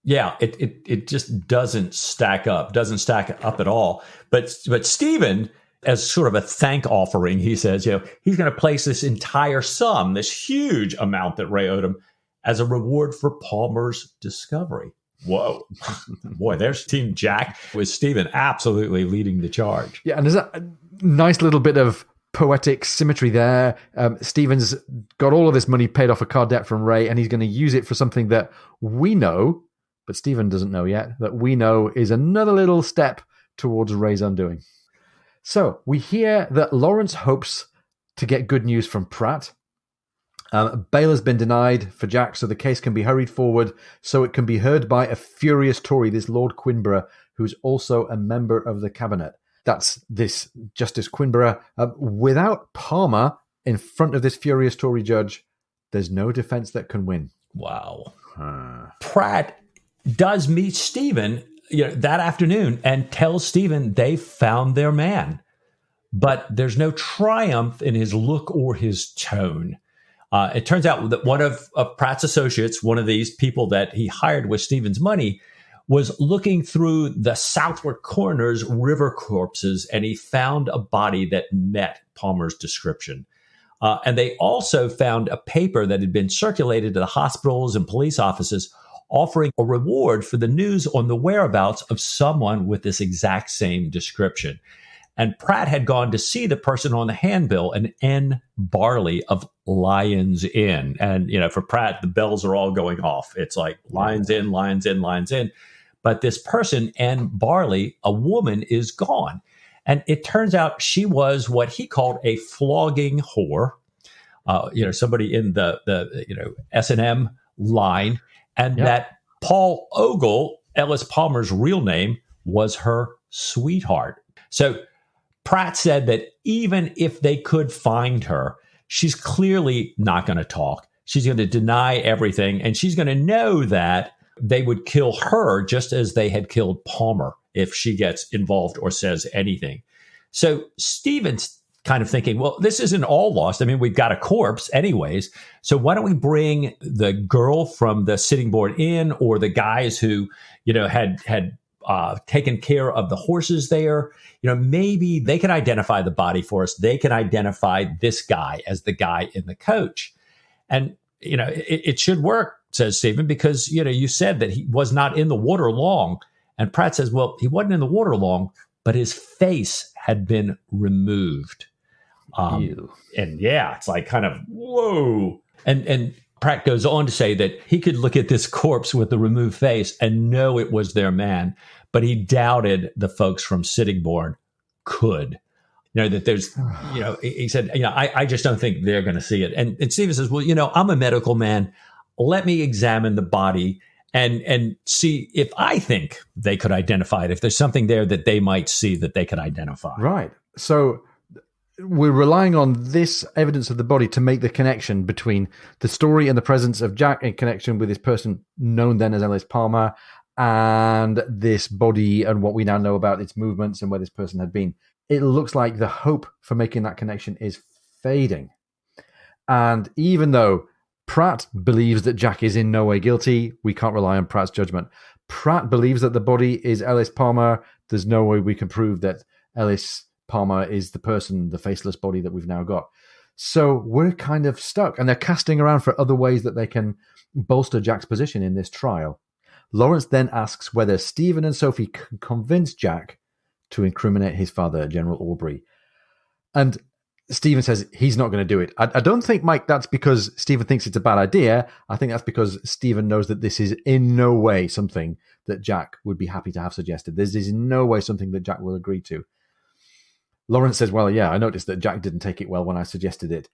Yeah, it just doesn't stack up at all. But Stephen, as sort of a thank offering, he says, he's going to place this entire sum, this huge amount that Ray owed him, as a reward for Palmer's discovery. Whoa. Boy, there's Team Jack with Stephen absolutely leading the charge. Yeah, and there's a nice little bit of poetic symmetry there. Stephen's got all of this money paid off a card debt from Ray, and he's going to use it for something that we know, but Stephen doesn't know yet, that we know is another little step towards Ray's undoing. So we hear that Lawrence hopes to get good news from Pratt. Bail has been denied for Jack, so the case can be hurried forward so it can be heard by a furious Tory, this Lord Quinborough, who's also a member of the cabinet. That's this Justice Quinborough. Without Palmer in front of this furious Tory judge, there's no defense that can win. Wow. Pratt does meet Stephen that afternoon and tells Stephen they found their man. But there's no triumph in his look or his tone. It turns out that one of Pratt's associates, one of these people that he hired with Stephen's money, was looking through the southward corners river corpses, and he found a body that met Palmer's description. And they also found a paper that had been circulated to the hospitals and police offices offering a reward for the news on the whereabouts of someone with this exact same description. And Pratt had gone to see the person on the handbill, an N. Barley of Lyons Inn. And, for Pratt, the bells are all going off. It's like Lyons Inn, Lyons Inn, Lyons Inn. But this person, N. Barley, a woman, is gone. And it turns out she was what he called a flogging whore, somebody in the S&M line. And that Paul Ogle, Ellis Palmer's real name, was her sweetheart. So Pratt said that even if they could find her, she's clearly not going to talk. She's going to deny everything, and she's going to know that they would kill her just as they had killed Palmer if she gets involved or says anything. So Stephen's kind of thinking, well, this isn't all lost. I mean, we've got a corpse anyways. So why don't we bring the girl from the Sitting Board Inn or the guys who, had taken care of the horses there? Maybe they can identify the body for us. They can identify this guy as the guy in the coach. And, it should work, says Stephen, because, you said that he was not in the water long. And Pratt says, well, he wasn't in the water long, but his face had been removed. And it's like kind of, whoa. And Pratt goes on to say that he could look at this corpse with the removed face and know it was their man, but he doubted the folks from Sittingbourne could. That there's, he said, I just don't think they're going to see it. And Stephen says, well, I'm a medical man. Let me examine the body and see if I think they could identify it, if there's something there that they might see that they could identify. Right. So we're relying on this evidence of the body to make the connection between the story and the presence of Jack in connection with this person known then as Ellis Palmer and this body and what we now know about its movements and where this person had been. It looks like the hope for making that connection is fading. And even though Pratt believes that Jack is in no way guilty, we can't rely on Pratt's judgment. Pratt believes that the body is Ellis Palmer. There's no way we can prove that Ellis Palmer is the person, the faceless body that we've now got. So we're kind of stuck. And they're casting around for other ways that they can bolster Jack's position in this trial. Lawrence then asks whether Stephen and Sophie can convince Jack to incriminate his father, General Aubrey. And Stephen says he's not going to do it. I don't think, Mike, that's because Stephen thinks it's a bad idea. I think that's because Stephen knows that this is in no way something that Jack would be happy to have suggested. This is in no way something that Jack will agree to. Lawrence says, well, yeah, I noticed that Jack didn't take it well when I suggested it.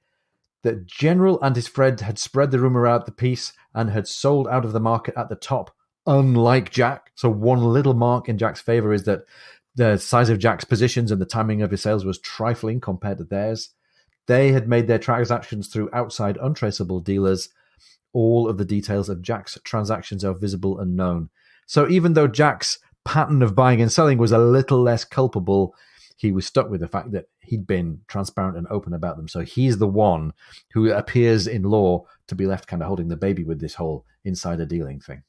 That General and his friend had spread the rumor out the piece and had sold out of the market at the top, unlike Jack. So one little mark in Jack's favor is that the size of Jack's positions and the timing of his sales was trifling compared to theirs. They had made their transactions through outside untraceable dealers. All of the details of Jack's transactions are visible and known. So even though Jack's pattern of buying and selling was a little less culpable, he was stuck with the fact that he'd been transparent and open about them. So he's the one who appears in law to be left kind of holding the baby with this whole insider dealing thing.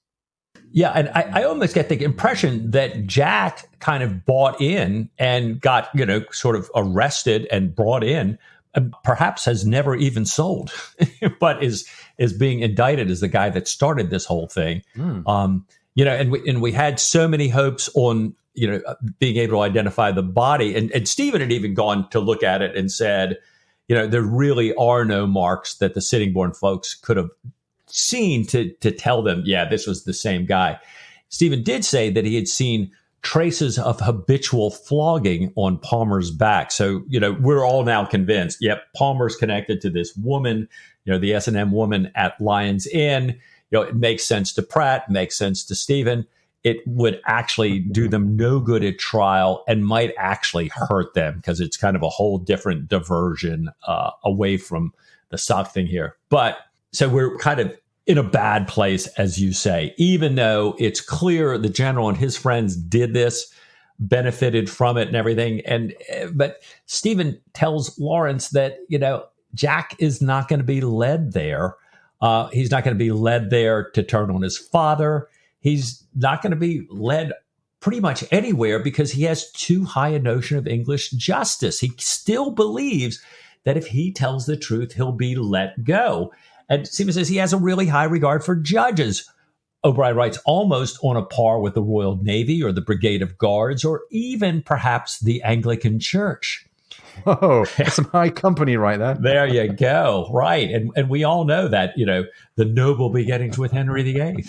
Yeah, and I almost get the impression that Jack kind of bought in and got, sort of arrested and brought in, and perhaps has never even sold, but is being indicted as the guy that started this whole thing. And we had so many hopes on, being able to identify the body. And Stephen had even gone to look at it and said, there really are no marks that the Sittingbourne folks could have seen to tell them, yeah, this was the same guy. Stephen did say that he had seen traces of habitual flogging on Palmer's back. So, we're all now convinced, yep, Palmer's connected to this woman, the S&M woman at Lyons Inn. It makes sense to Pratt, makes sense to Stephen. It would actually do them no good at trial and might actually hurt them because it's kind of a whole different diversion away from the stock thing here. But so we're kind of in a bad place, as you say, even though it's clear the general and his friends did this, benefited from it and everything. But Stephen tells Lawrence that, Jack is not going to be led there. He's not going to be led there to turn on his father. he's not going to be led pretty much anywhere because he has too high a notion of English justice. He still believes that if he tells the truth, he'll be let go. And Stephen says he has a really high regard for judges. O'Brien writes, almost on a par with the Royal Navy or the Brigade of Guards or even perhaps the Anglican Church. Whoa, that's some high company right there. There you go. Right. And we all know that, the noble beginnings with Henry VIII.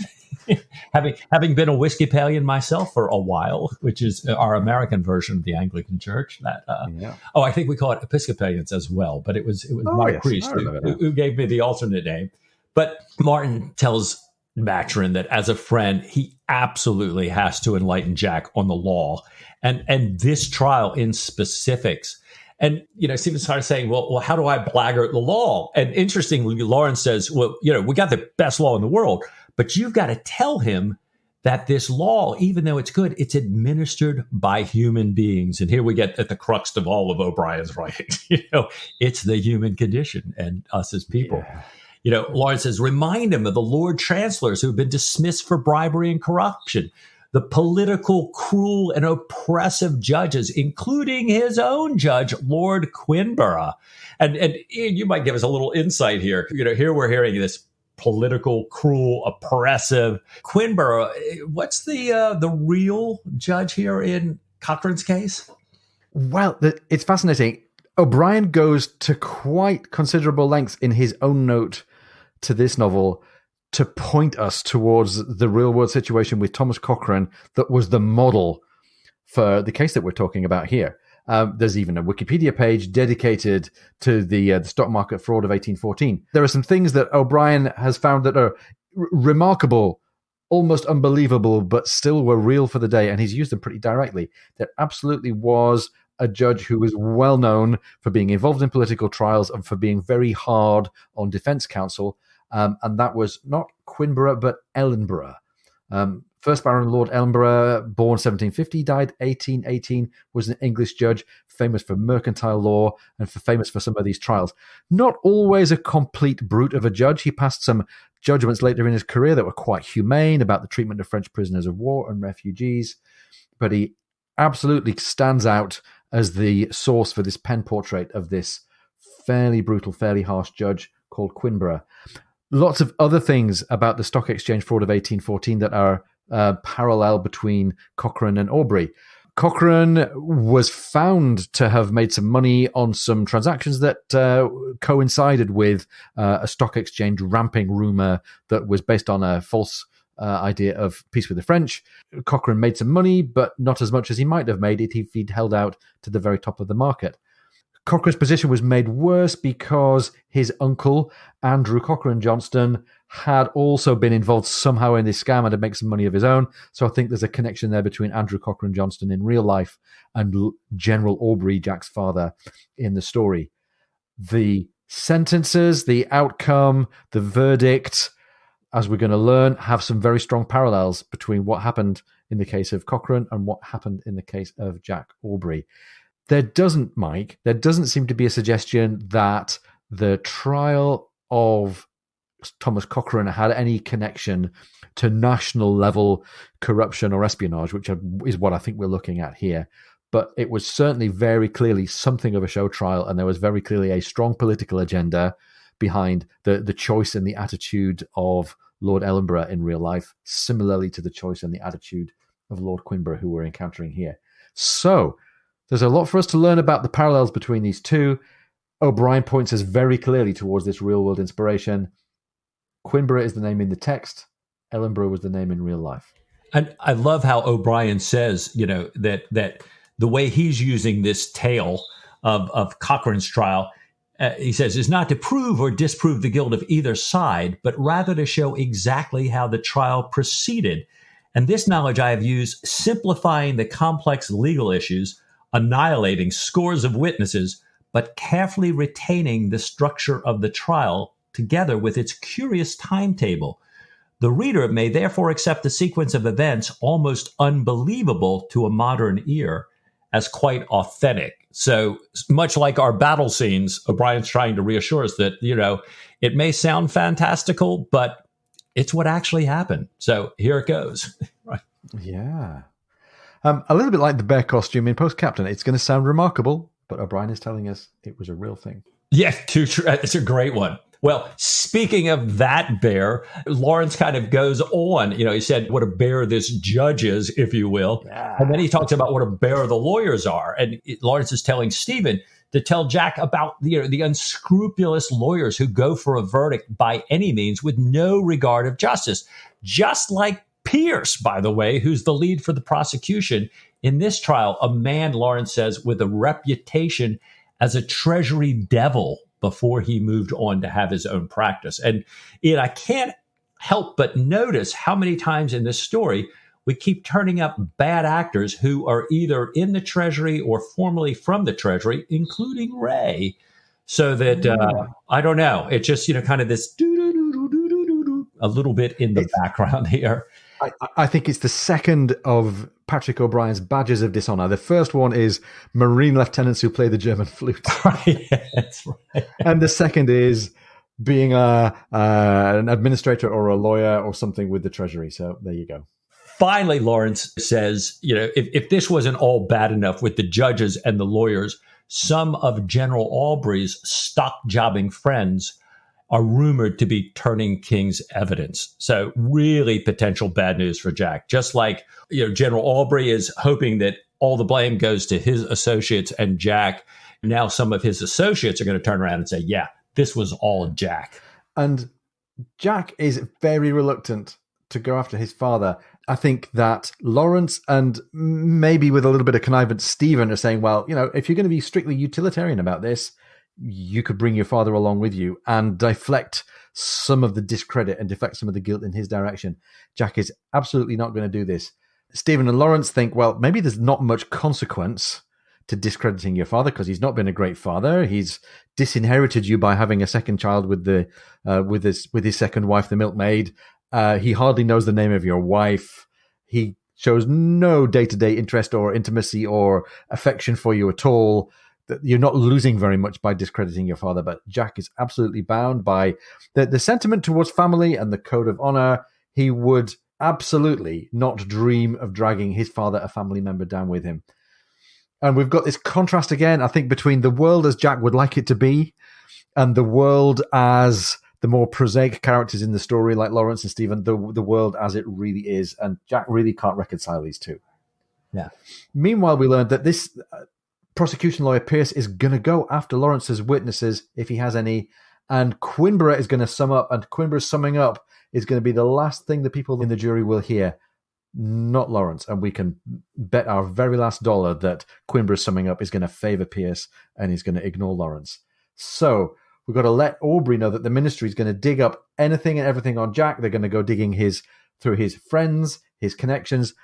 having been a Episcopalian myself for a while, which is our American version of the Anglican Church. I think we call it Episcopalians as well, but it was Mark Priest who gave me the alternate name. But Martin tells Maturin that as a friend, he absolutely has to enlighten Jack on the law and this trial in specifics. And, Stephen started saying, well, how do I blackguard the law? And interestingly, Lawrence says, well, we got the best law in the world, but you've got to tell him that this law, even though it's good, it's administered by human beings. And here we get at the crux of all of O'Brien's writings. It's the human condition and us as people. Yeah. Lawrence says, remind him of the Lord Chancellors who have been dismissed for bribery and corruption, the political, cruel, and oppressive judges, including his own judge, Lord Quinborough. And Ian, you might give us a little insight here. Here we're hearing this political, cruel, oppressive Quinborough. What's the real judge here in Cochrane's case? Well, it's fascinating. O'Brien goes to quite considerable lengths in his own note to this novel to point us towards the real world situation with Thomas Cochrane that was the model for the case that we're talking about here. There's even a Wikipedia page dedicated to the stock market fraud of 1814. There are some things that O'Brien has found that are remarkable, almost unbelievable, but still were real for the day, and he's used them pretty directly. There absolutely was a judge who was well known for being involved in political trials and for being very hard on defense counsel. And that was not Quinborough, but Ellenborough. First Baron Lord Ellenborough, born 1750, died 1818, was an English judge, famous for mercantile law and famous for some of these trials. Not always a complete brute of a judge. He passed some judgments later in his career that were quite humane about the treatment of French prisoners of war and refugees. But he absolutely stands out as the source for this pen portrait of this fairly brutal, fairly harsh judge called Quinborough. Lots of other things about the stock exchange fraud of 1814 that are parallel between Cochrane and Aubrey. Cochrane was found to have made some money on some transactions that coincided with a stock exchange ramping rumor that was based on a false idea of peace with the French. Cochrane made some money, but not as much as he might have made it if he'd held out to the very top of the market. Cochrane's position was made worse because his uncle, Andrew Cochrane Johnston, had also been involved somehow in this scam and had made some money of his own. So I think there's a connection there between Andrew Cochrane Johnston in real life and General Aubrey, Jack's father, in the story. The sentences, the outcome, the verdict, as we're going to learn, have some very strong parallels between what happened in the case of Cochrane and what happened in the case of Jack Aubrey. There doesn't seem to be a suggestion that the trial of Thomas Cochrane had any connection to national level corruption or espionage, which is what I think we're looking at here. But it was certainly very clearly something of a show trial, and there was very clearly a strong political agenda behind the choice and the attitude of Lord Ellenborough in real life, similarly to the choice and the attitude of Lord Quinborough, who we're encountering here. So there's a lot for us to learn about the parallels between these two. O'Brien points us very clearly towards this real-world inspiration. Quinborough is the name in the text. Ellenborough was the name in real life. And I love how O'Brien says, that the way he's using this tale of Cochrane's trial, he says, is not to prove or disprove the guilt of either side, but rather to show exactly how the trial proceeded. And this knowledge I have used simplifying the complex legal issues, annihilating scores of witnesses, but carefully retaining the structure of the trial together with its curious timetable. The reader may therefore accept the sequence of events almost unbelievable to a modern ear as quite authentic. So much like our battle scenes, O'Brien's trying to reassure us that, it may sound fantastical, but it's what actually happened. So here it goes. Right. Yeah. A little bit like the bear costume in Post Captain. It's going to sound remarkable, but O'Brien is telling us it was a real thing. Yeah, it's a great one. Well, speaking of that bear, Lawrence kind of goes on. He said what a bear this judge is, if you will. Yeah. And then he talks about what a bear the lawyers are. And Lawrence is telling Stephen to tell Jack about the unscrupulous lawyers who go for a verdict by any means with no regard of justice. Just like Pierce, by the way, who's the lead for the prosecution in this trial, a man, Lawrence says, with a reputation as a treasury devil before he moved on to have his own practice. And I can't help but notice how many times in this story we keep turning up bad actors who are either in the Treasury or formerly from the Treasury, including Ray. So that, I don't know, it's just, kind of this a little bit in the background here. I think it's the second of Patrick O'Brien's badges of dishonor. The first one is Marine lieutenants who play the German flute. Yeah, that's right. And the second is being an administrator or a lawyer or something with the Treasury. So there you go. Finally, Lawrence says, if this wasn't all bad enough with the judges and the lawyers, some of General Aubrey's stock jobbing friends are rumored to be turning King's evidence. So really potential bad news for Jack. Just like, General Aubrey is hoping that all the blame goes to his associates and Jack. Now some of his associates are going to turn around and say, yeah, this was all Jack. And Jack is very reluctant to go after his father. I think that Lawrence and maybe with a little bit of connivance, Stephen are saying, well, if you're going to be strictly utilitarian about this, you could bring your father along with you and deflect some of the discredit and deflect some of the guilt in his direction. Jack is absolutely not going to do this. Stephen and Lawrence think, well, maybe there's not much consequence to discrediting your father because he's not been a great father. He's disinherited you by having a second child with his second wife, the milkmaid. He hardly knows the name of your wife. He shows no day-to-day interest or intimacy or affection for you at all. You're not losing very much by discrediting your father, but Jack is absolutely bound by the sentiment towards family and the code of honor. He would absolutely not dream of dragging his father, a family member, down with him. And we've got this contrast again, I think, between the world as Jack would like it to be and the world as the more prosaic characters in the story, like Lawrence and Stephen, the world as it really is. And Jack really can't reconcile these two. Yeah. Meanwhile, we learned that this prosecution lawyer Pierce is going to go after Lawrence's witnesses if he has any, and Quinborough is going to sum up, and Quinborough's summing up is going to be the last thing the people in the jury will hear, not Lawrence. And we can bet our very last dollar that Quinborough's summing up is going to favor Pierce and he's going to ignore Lawrence. So we've got to let Aubrey know that the ministry is going to dig up anything and everything on Jack. They're going to go digging through his friends, his connections.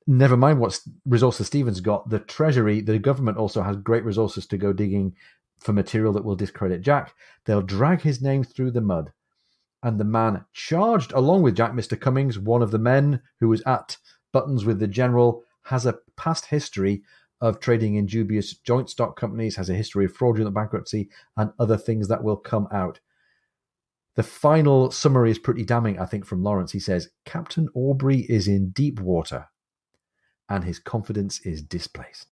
Never mind what resources Stephen's got. The Treasury, the government also has great resources to go digging for material that will discredit Jack. They'll drag his name through the mud. And the man charged along with Jack, Mr. Cummings, one of the men who was at Buttons with the General, has a past history of trading in dubious joint stock companies, has a history of fraudulent bankruptcy and other things that will come out. The final summary is pretty damning, I think, from Lawrence. He says, Captain Aubrey is in deep water and his confidence is displaced.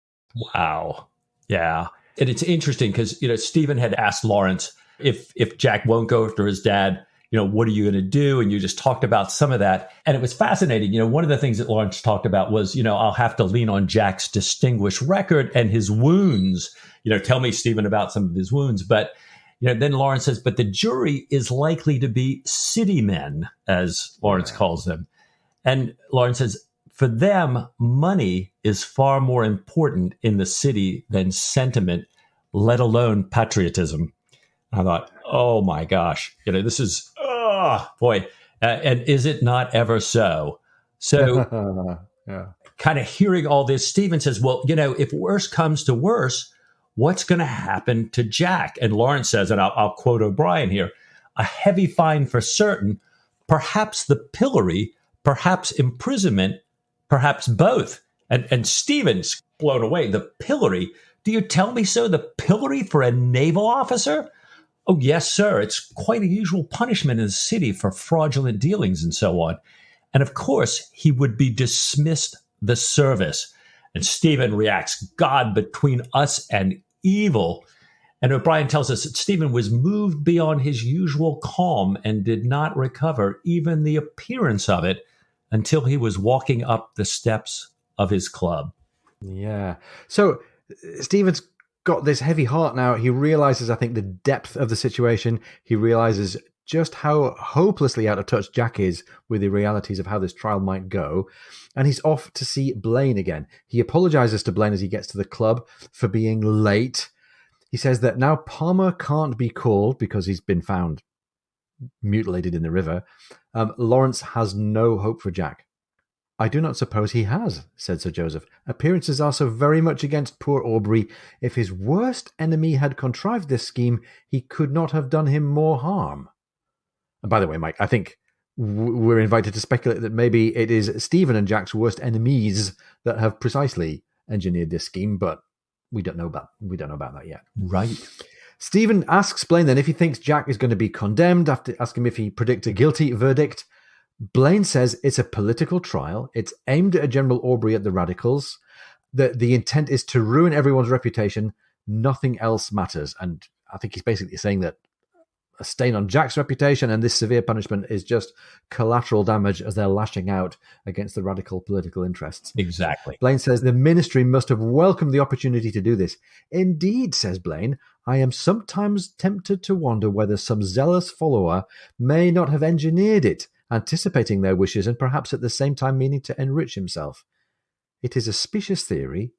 Wow. Yeah. And it's interesting because, Stephen had asked Lawrence if Jack won't go after his dad, what are you going to do? And you just talked about some of that. And it was fascinating. One of the things that Lawrence talked about was, I'll have to lean on Jack's distinguished record and his wounds. Tell me, Stephen, about some of his wounds. But, then Lawrence says, but the jury is likely to be city men, as Lawrence calls them. And Lawrence says, for them, money is far more important in the city than sentiment, let alone patriotism. I thought, oh my gosh, this is, boy. And is it not ever so? So yeah. Kind of hearing all this, Stephen says, well, if worse comes to worse, what's going to happen to Jack? And Lawrence says, and I'll quote O'Brien here, a heavy fine for certain, perhaps the pillory, perhaps imprisonment, perhaps both. And Stephen's blown away. The pillory? Do you tell me so? The pillory for a naval officer? Oh, yes, sir. It's quite a usual punishment in the city for fraudulent dealings and so on. And of course, he would be dismissed the service. And Stephen reacts, God, between us and evil. And O'Brien tells us that Stephen was moved beyond his usual calm and did not recover even the appearance of it until he was walking up the steps of his club. Yeah. So Stephen's got this heavy heart now. He realizes, I think, the depth of the situation. He realizes just how hopelessly out of touch Jack is with the realities of how this trial might go. And he's off to see Blaine again. He apologizes to Blaine as he gets to the club for being late. He says that now Palmer can't be called because he's been found mutilated in the river. Lawrence has no hope for Jack. I do not suppose he has, said Sir Joseph. Appearances are so very much against poor Aubrey. If his worst enemy had contrived this scheme, he could not have done him more harm. And by the way, Mike, I think we're invited to speculate that maybe it is Stephen and Jack's worst enemies that have precisely engineered this scheme, but we don't know about that yet. Right. Stephen asks Blaine then if he thinks Jack is going to be condemned, after asking him if he predicts a guilty verdict. Blaine says it's a political trial. It's aimed at General Aubrey at the radicals. The intent is to ruin everyone's reputation. Nothing else matters. And I think he's basically saying that a stain on Jack's reputation and this severe punishment is just collateral damage as they're lashing out against the radical political interests. Exactly. Blaine says the ministry must have welcomed the opportunity to do this. Indeed, says Blaine, I am sometimes tempted to wonder whether some zealous follower may not have engineered it, anticipating their wishes and perhaps at the same time meaning to enrich himself. It is a specious theory,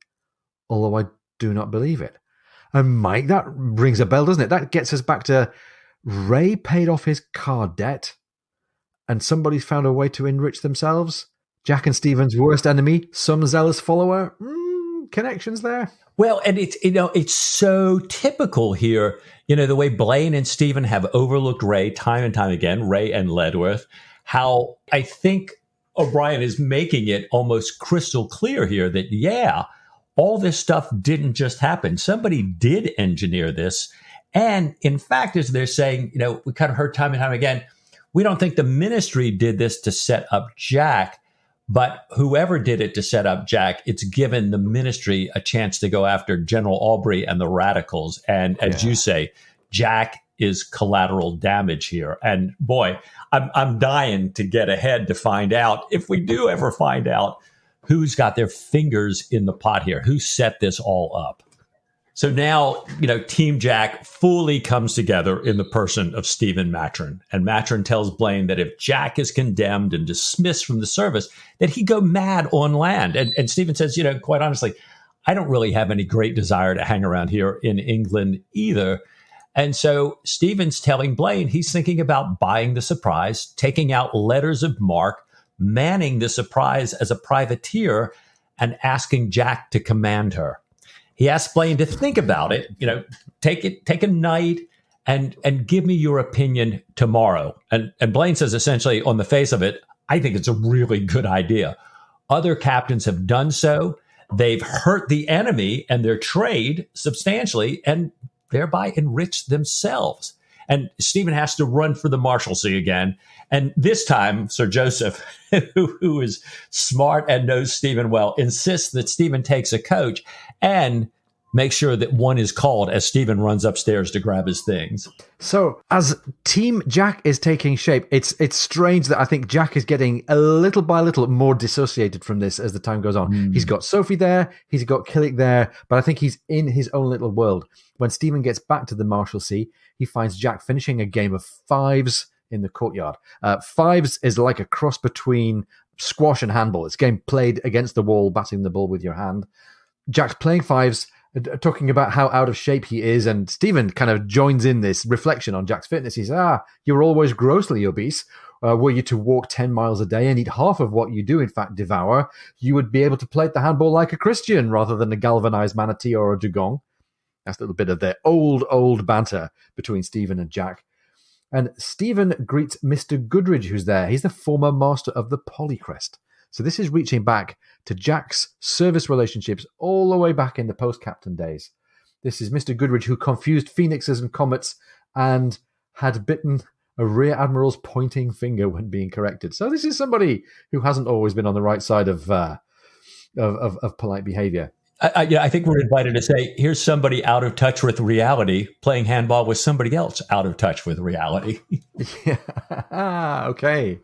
although I do not believe it. And Mike, that rings a bell, doesn't it? That gets us back to Ray paid off his card debt and somebody's found a way to enrich themselves. Jack and Stephen's worst enemy, some zealous follower. Connections there. Well, and it's so typical here, the way Blaine and Stephen have overlooked Ray time and time again, Ray and Ledworth, how I think O'Brien is making it almost crystal clear here that, yeah, all this stuff didn't just happen. Somebody did engineer this. And in fact, as they're saying, we kind of heard time and time again, we don't think the ministry did this to set up Jack, but whoever did it to set up Jack, it's given the ministry a chance to go after General Aubrey and the radicals. And as you say, Jack is collateral damage here. And boy, I'm dying to get ahead to find out, if we do ever find out, who's got their fingers in the pot here, who set this all up. So now, Team Jack fully comes together in the person of Stephen Maturin. And Maturin tells Blaine that if Jack is condemned and dismissed from the service, that he go mad on land. And Stephen says, quite honestly, I don't really have any great desire to hang around here in England either. And so Stephen's telling Blaine he's thinking about buying the Surprise, taking out letters of marque, manning the Surprise as a privateer, and asking Jack to command her. He asks Blaine to think about it, take a night and give me your opinion tomorrow. And Blaine says essentially on the face of it, I think it's a really good idea. Other captains have done so. They've hurt the enemy and their trade substantially and thereby enriched themselves. And Stephen has to run for the Marshalsea again. And this time, Sir Joseph, who is smart and knows Stephen well, insists that Stephen takes a coach and makes sure that one is called as Stephen runs upstairs to grab his things. So as Team Jack is taking shape, it's strange that I think Jack is getting a little by little more dissociated from this as the time goes on. He's got Sophie there, he's got Killick there, but I think he's in his own little world. When Stephen gets back to the Marshalsea, he finds Jack finishing a game of fives in the courtyard. Fives is like a cross between squash and handball. It's a game played against the wall, batting the ball with your hand. Jack's playing fives, talking about how out of shape he is, and Stephen kind of joins in this reflection on Jack's fitness. He says, you're always grossly obese. Were you to walk 10 miles a day and eat half of what you do, in fact, devour, you would be able to play the handball like a Christian rather than a galvanized manatee or a dugong. That's a little bit of their old banter between Stephen and Jack. And Stephen greets Mr. Goodridge, who's there. He's the former master of the Polycrest. So this is reaching back to Jack's service relationships all the way back in the post-captain days. This is Mr. Goodridge, who confused phoenixes and comets and had bitten a rear admiral's pointing finger when being corrected. So this is somebody who hasn't always been on the right side of polite behavior. I think we're invited to say, here's somebody out of touch with reality playing handball with somebody else out of touch with reality. Yeah. Okay.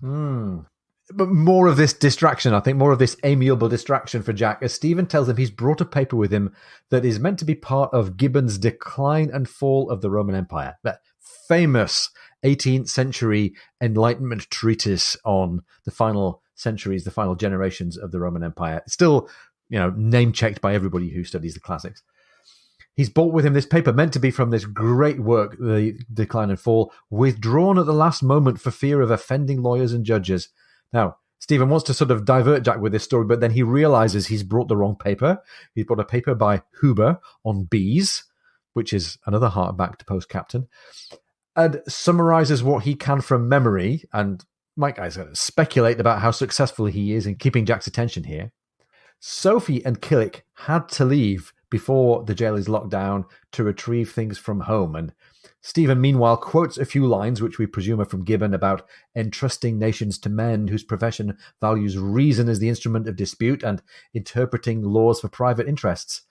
But more of this distraction, I think, more of this amiable distraction for Jack, as Stephen tells him he's brought a paper with him that is meant to be part of Gibbon's Decline and Fall of the Roman Empire, that famous 18th century Enlightenment treatise on the final centuries, the final generations of the Roman Empire. It's still, name-checked by everybody who studies the classics. He's brought with him this paper meant to be from this great work, The Decline and Fall, withdrawn at the last moment for fear of offending lawyers and judges. Now, Stephen wants to sort of divert Jack with this story, but then he realizes he's brought the wrong paper. He's brought a paper by Huber on bees, which is another hark-back to post-captain, and summarizes what he can from memory. And Mike, I speculate about how successful he is in keeping Jack's attention here. Sophie and Killick had to leave before the jail is locked down to retrieve things from home. And Stephen, meanwhile, quotes a few lines, which we presume are from Gibbon, about entrusting nations to men whose profession values reason as the instrument of dispute and interpreting laws for private interests.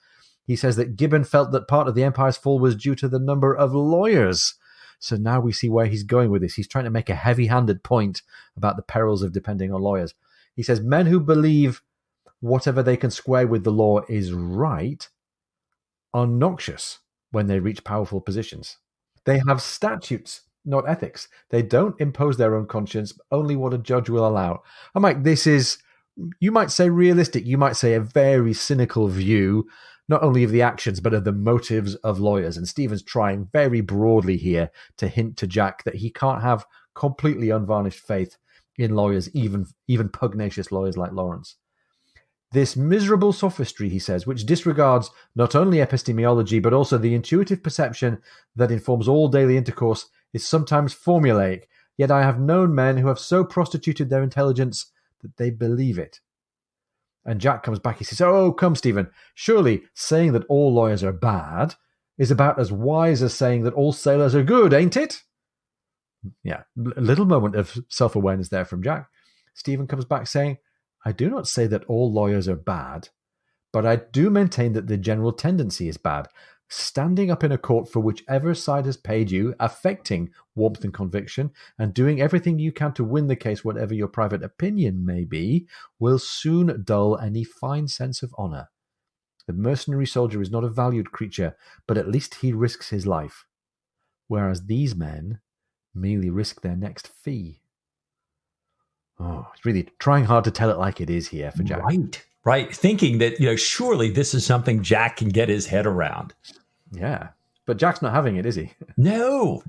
He says that Gibbon felt that part of the empire's fall was due to the number of lawyers. So now we see where he's going with this. He's trying to make a heavy-handed point about the perils of depending on lawyers. He says men who believe whatever they can square with the law is right are noxious when they reach powerful positions. They have statutes, not ethics. They don't impose their own conscience, only what a judge will allow. I'm like, this is, you might say realistic, you might say a very cynical view, not only of the actions, but of the motives of lawyers. And Stephen's trying very broadly here to hint to Jack that he can't have completely unvarnished faith in lawyers, even pugnacious lawyers like Lawrence. This miserable sophistry, he says, which disregards not only epistemology, but also the intuitive perception that informs all daily intercourse, is sometimes formulaic, yet I have known men who have so prostituted their intelligence that they believe it. And Jack comes back, he says, oh, come, Stephen, surely saying that all lawyers are bad is about as wise as saying that all sailors are good, ain't it? Yeah, a little moment of self-awareness there from Jack. Stephen comes back saying, I do not say that all lawyers are bad, but I do maintain that the general tendency is bad. Standing up in a court for whichever side has paid you, affecting warmth and conviction, and doing everything you can to win the case, whatever your private opinion may be, will soon dull any fine sense of honour. The mercenary soldier is not a valued creature, but at least he risks his life, whereas these men merely risk their next fee. Oh, it's really trying hard to tell it like it is here for Jack. Right. Thinking that, surely this is something Jack can get his head around. Yeah. But Jack's not having it, is he? No.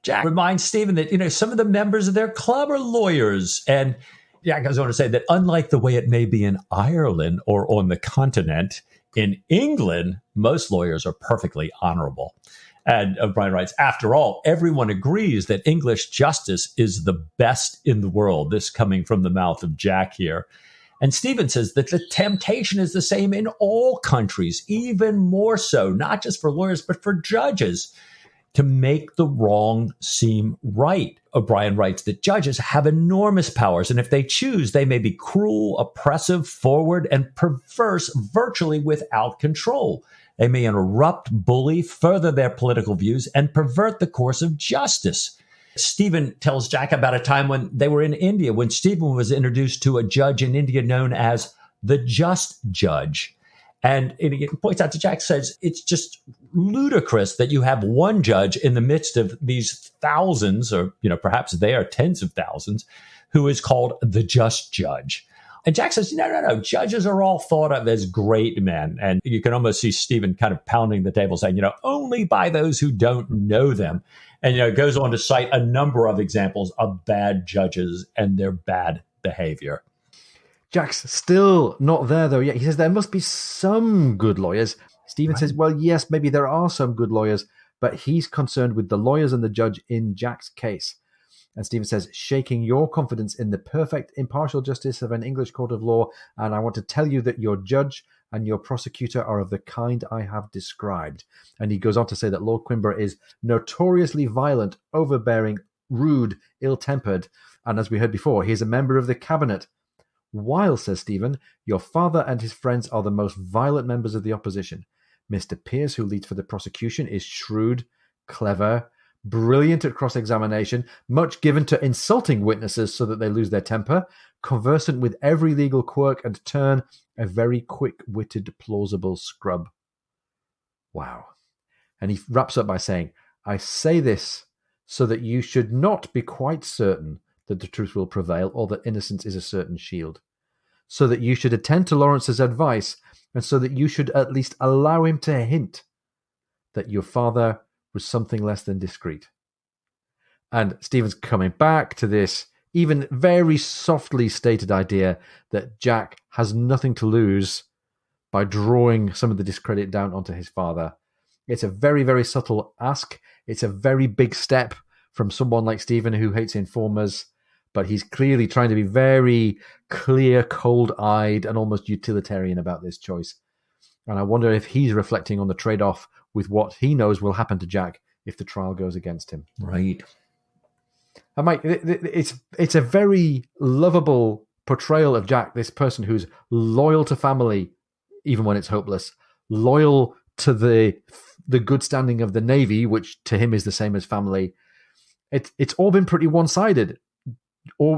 Jack reminds Stephen that, some of the members of their club are lawyers. And Jack goes on to say that unlike the way it may be in Ireland or on the continent, in England, most lawyers are perfectly honorable. And O'Brien writes, after all, everyone agrees that English justice is the best in the world. This coming from the mouth of Jack here. And Stephen says that the temptation is the same in all countries, even more so, not just for lawyers, but for judges, to make the wrong seem right. O'Brien writes that judges have enormous powers, and if they choose, they may be cruel, oppressive, forward, and perverse virtually without control. They may interrupt, bully, further their political views, and pervert the course of justice. Stephen tells Jack about a time when they were in India, when Stephen was introduced to a judge in India known as the Just Judge. And he points out to Jack, says, it's just ludicrous that you have one judge in the midst of these thousands, or perhaps they are tens of thousands, who is called the Just Judge. And Jack says, no. Judges are all thought of as great men. And you can almost see Stephen kind of pounding the table saying, only by those who don't know them. And, goes on to cite a number of examples of bad judges and their bad behavior. Jack's still not there, though, yet. He says there must be some good lawyers. Stephen says, well, yes, maybe there are some good lawyers, but he's concerned with the lawyers and the judge in Jack's case. And Stephen says, shaking your confidence in the perfect impartial justice of an English court of law, and I want to tell you that your judge and your prosecutor are of the kind I have described. And he goes on to say that Lord Quimber is notoriously violent, overbearing, rude, ill-tempered, and as we heard before, he is a member of the cabinet. While, says Stephen, your father and his friends are the most violent members of the opposition. Mr. Pierce, who leads for the prosecution, is shrewd, clever, brilliant at cross-examination, much given to insulting witnesses so that they lose their temper, conversant with every legal quirk and turn, a very quick-witted, plausible scrub. Wow. And he wraps up by saying, I say this so that you should not be quite certain that the truth will prevail or that innocence is a certain shield, so that you should attend to Lawrence's advice, and so that you should at least allow him to hint that your father was something less than discreet. And Stephen's coming back to this even very softly stated idea that Jack has nothing to lose by drawing some of the discredit down onto his father. It's a very, very subtle ask. It's a very big step from someone like Stephen who hates informers, but he's clearly trying to be very clear, cold-eyed, and almost utilitarian about this choice. And I wonder if he's reflecting on the trade-off with what he knows will happen to Jack if the trial goes against him. Right. And Mike, it's a very lovable portrayal of Jack, this person who's loyal to family, even when it's hopeless, loyal to the good standing of the Navy, which to him is the same as family. It's all been pretty one-sided.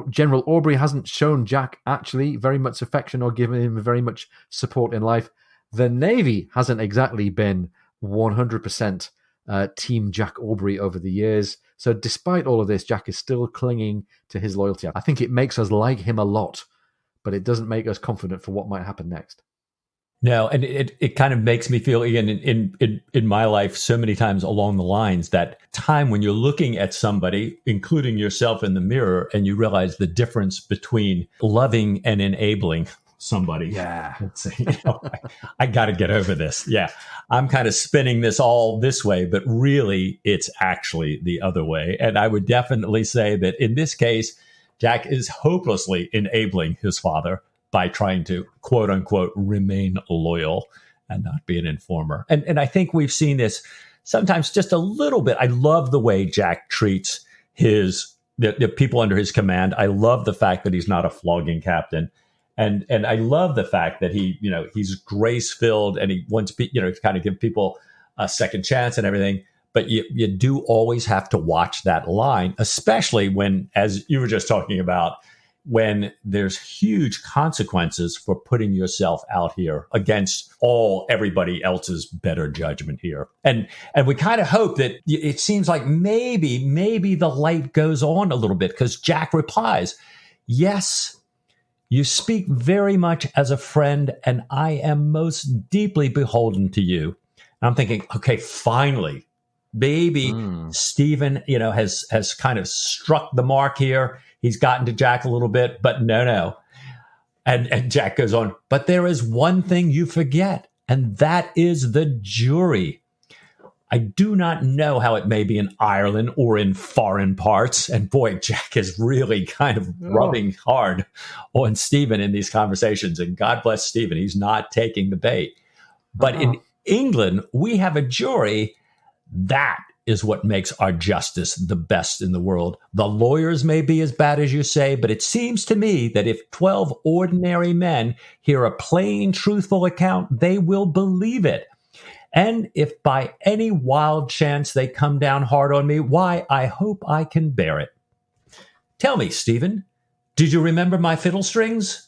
General Aubrey hasn't shown Jack actually very much affection or given him very much support in life. The Navy hasn't exactly been 100% Team Jack Aubrey over the years. So despite all of this, Jack is still clinging to his loyalty. I think it makes us like him a lot, but it doesn't make us confident for what might happen next. No, and it kind of makes me feel, again, in my life, so many times along the lines, that time when you're looking at somebody, including yourself in the mirror, and you realize the difference between loving and enabling somebody. Yeah. I got to get over this. Yeah. I'm kind of spinning this all this way, but really it's actually the other way. And I would definitely say that in this case, Jack is hopelessly enabling his father by trying to, quote unquote, remain loyal and not be an informer. And I think we've seen this sometimes just a little bit. I love the way Jack treats the people under his command. I love the fact that he's not a flogging captain. And I love the fact that he's grace-filled and he wants to kind of give people a second chance and everything. But you do always have to watch that line, especially when, as you were just talking about, when there's huge consequences for putting yourself out here against everybody else's better judgment here. And we kind of hope that it seems like maybe the light goes on a little bit, because Jack replies, yes, you speak very much as a friend, and I am most deeply beholden to you. And I'm thinking, okay, finally, maybe Stephen, has kind of struck the mark here. He's gotten to Jack a little bit, but no. And Jack goes on, but there is one thing you forget, and that is the jury. I do not know how it may be in Ireland or in foreign parts. And boy, Jack is really kind of rubbing hard on Stephen in these conversations. And God bless Stephen, he's not taking the bait. But in England, we have a jury. That is what makes our justice the best in the world. The lawyers may be as bad as you say, but it seems to me that if 12 ordinary men hear a plain, truthful account, they will believe it. And if by any wild chance they come down hard on me, why, I hope I can bear it. Tell me, Stephen, did you remember my fiddle strings?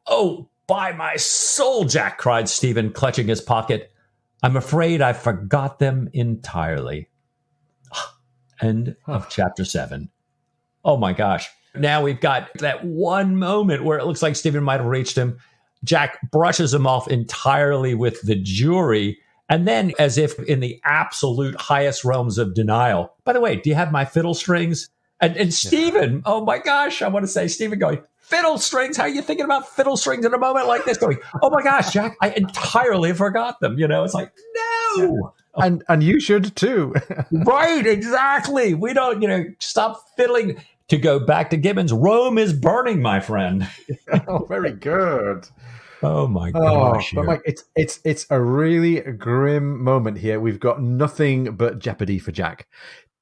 Oh, by my soul, Jack, cried Stephen, clutching his pocket. I'm afraid I forgot them entirely. End of chapter 7. Oh, my gosh. Now we've got that one moment where it looks like Stephen might have reached him. Jack brushes him off entirely with the jury. And then, as if in the absolute highest realms of denial, by the way, do you have my fiddle strings? And Stephen, oh my gosh, I want to say, Stephen going, fiddle strings? How are you thinking about fiddle strings in a moment like this? Going, oh my gosh, Jack, I entirely forgot them. It's like, no. And you should too. Right, exactly. We don't, stop fiddling. To go back to Gibbons, Rome is burning, my friend. Oh, very good. Oh my Oh, gosh! but Mike, it's a really grim moment here. We've got nothing but jeopardy for Jack.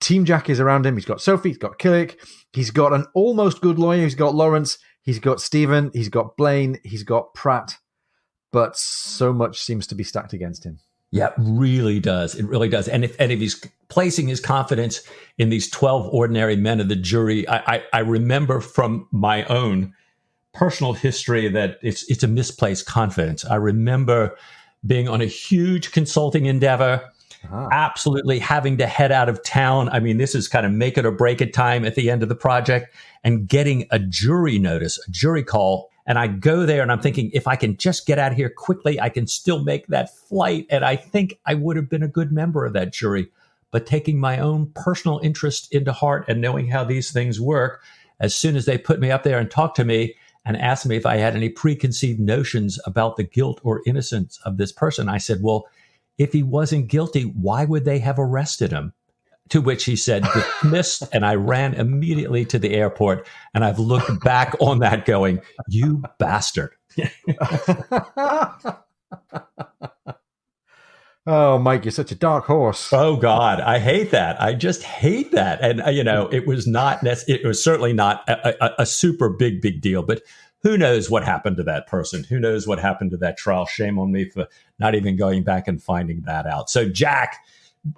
Team Jack is around him. He's got Sophie, he's got Killick, he's got an almost good lawyer, he's got Lawrence, he's got Stephen, he's got Blaine, he's got Pratt, but so much seems to be stacked against him. Yeah, it really does. It really does. And if he's placing his confidence in these 12 ordinary men of the jury, I remember from my own personal history that it's a misplaced confidence. I remember being on a huge consulting endeavor, absolutely having to head out of town. I mean, this is kind of make it or break it time at the end of the project, and getting a jury notice, a jury call. And I go there and I'm thinking, if I can just get out of here quickly, I can still make that flight. And I think I would have been a good member of that jury. But taking my own personal interest into heart and knowing how these things work, as soon as they put me up there and talked to me and asked me if I had any preconceived notions about the guilt or innocence of this person, I said, well, if he wasn't guilty, why would they have arrested him? To which he said, dismissed, and I ran immediately to the airport. And I've looked back on that going, you bastard. Oh, Mike, you're such a dark horse. Oh, God, I hate that. I just hate that. And, it was certainly not a super big deal. But who knows what happened to that person? Who knows what happened to that trial? Shame on me for not even going back and finding that out. So, Jack,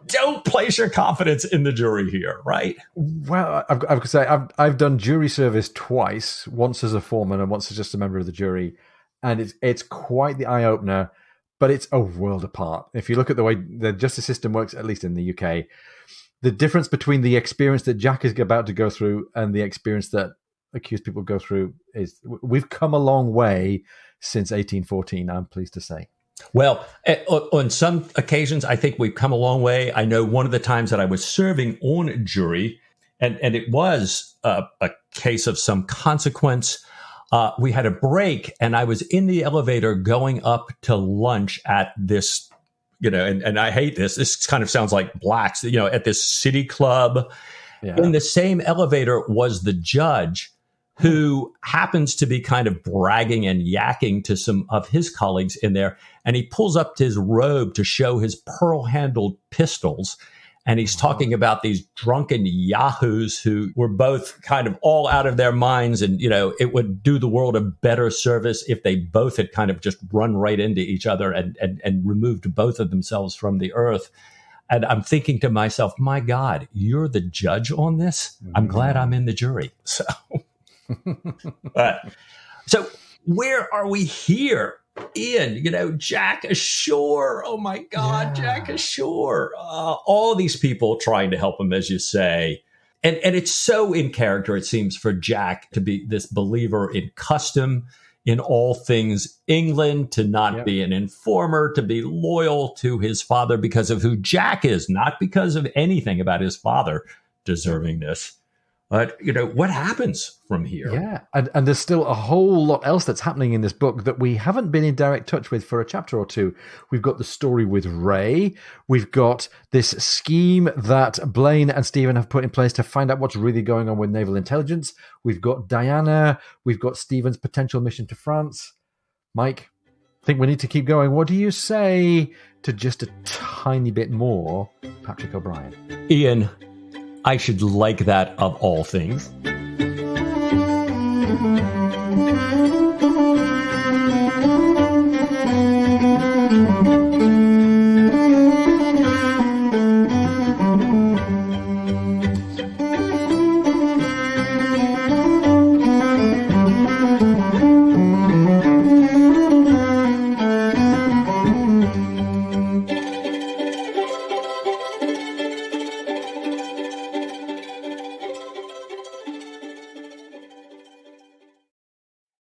don't place your confidence in the jury here, right? Well, I've got to say, I've done jury service twice, once as a foreman and once as just a member of the jury. And it's quite the eye-opener, but it's a world apart. If you look at the way the justice system works, at least in the UK, the difference between the experience that Jack is about to go through and the experience that accused people go through is, we've come a long way since 1814, I'm pleased to say. Well, on some occasions, I think we've come a long way. I know one of the times that I was serving on a jury, and it was a case of some consequence. We had a break, and I was in the elevator going up to lunch at this, and I hate this. This kind of sounds like blacks, at this city club. Yeah. In the same elevator was the judge, who happens to be kind of bragging and yakking to some of his colleagues in there. And he pulls up his robe to show his pearl-handled pistols. And he's talking about these drunken yahoos who were both kind of all out of their minds. And, it would do the world a better service if they both had kind of just run right into each other and removed both of themselves from the earth. And I'm thinking to myself, my God, you're the judge on this? I'm glad I'm in the jury. So... So where are we here? Ian, Jack ashore. Oh my God, yeah. Jack ashore. All these people trying to help him, as you say. And it's so in character, it seems, for Jack to be this believer in custom, in all things England, to not be an informer, to be loyal to his father because of who Jack is, not because of anything about his father deserving this. But, what happens from here? Yeah, and there's still a whole lot else that's happening in this book that we haven't been in direct touch with for a chapter or two. We've got the story with Ray. We've got this scheme that Blaine and Stephen have put in place to find out what's really going on with naval intelligence. We've got Diana. We've got Stephen's potential mission to France. Mike, I think we need to keep going. What do you say to just a tiny bit more Patrick O'Brian? Ian, I should like that of all things.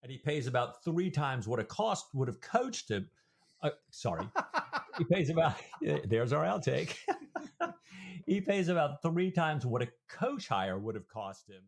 And he pays about 3 times what a cost would have coached him. He pays about, there's our outtake. He pays about 3 times what a coach hire would have cost him.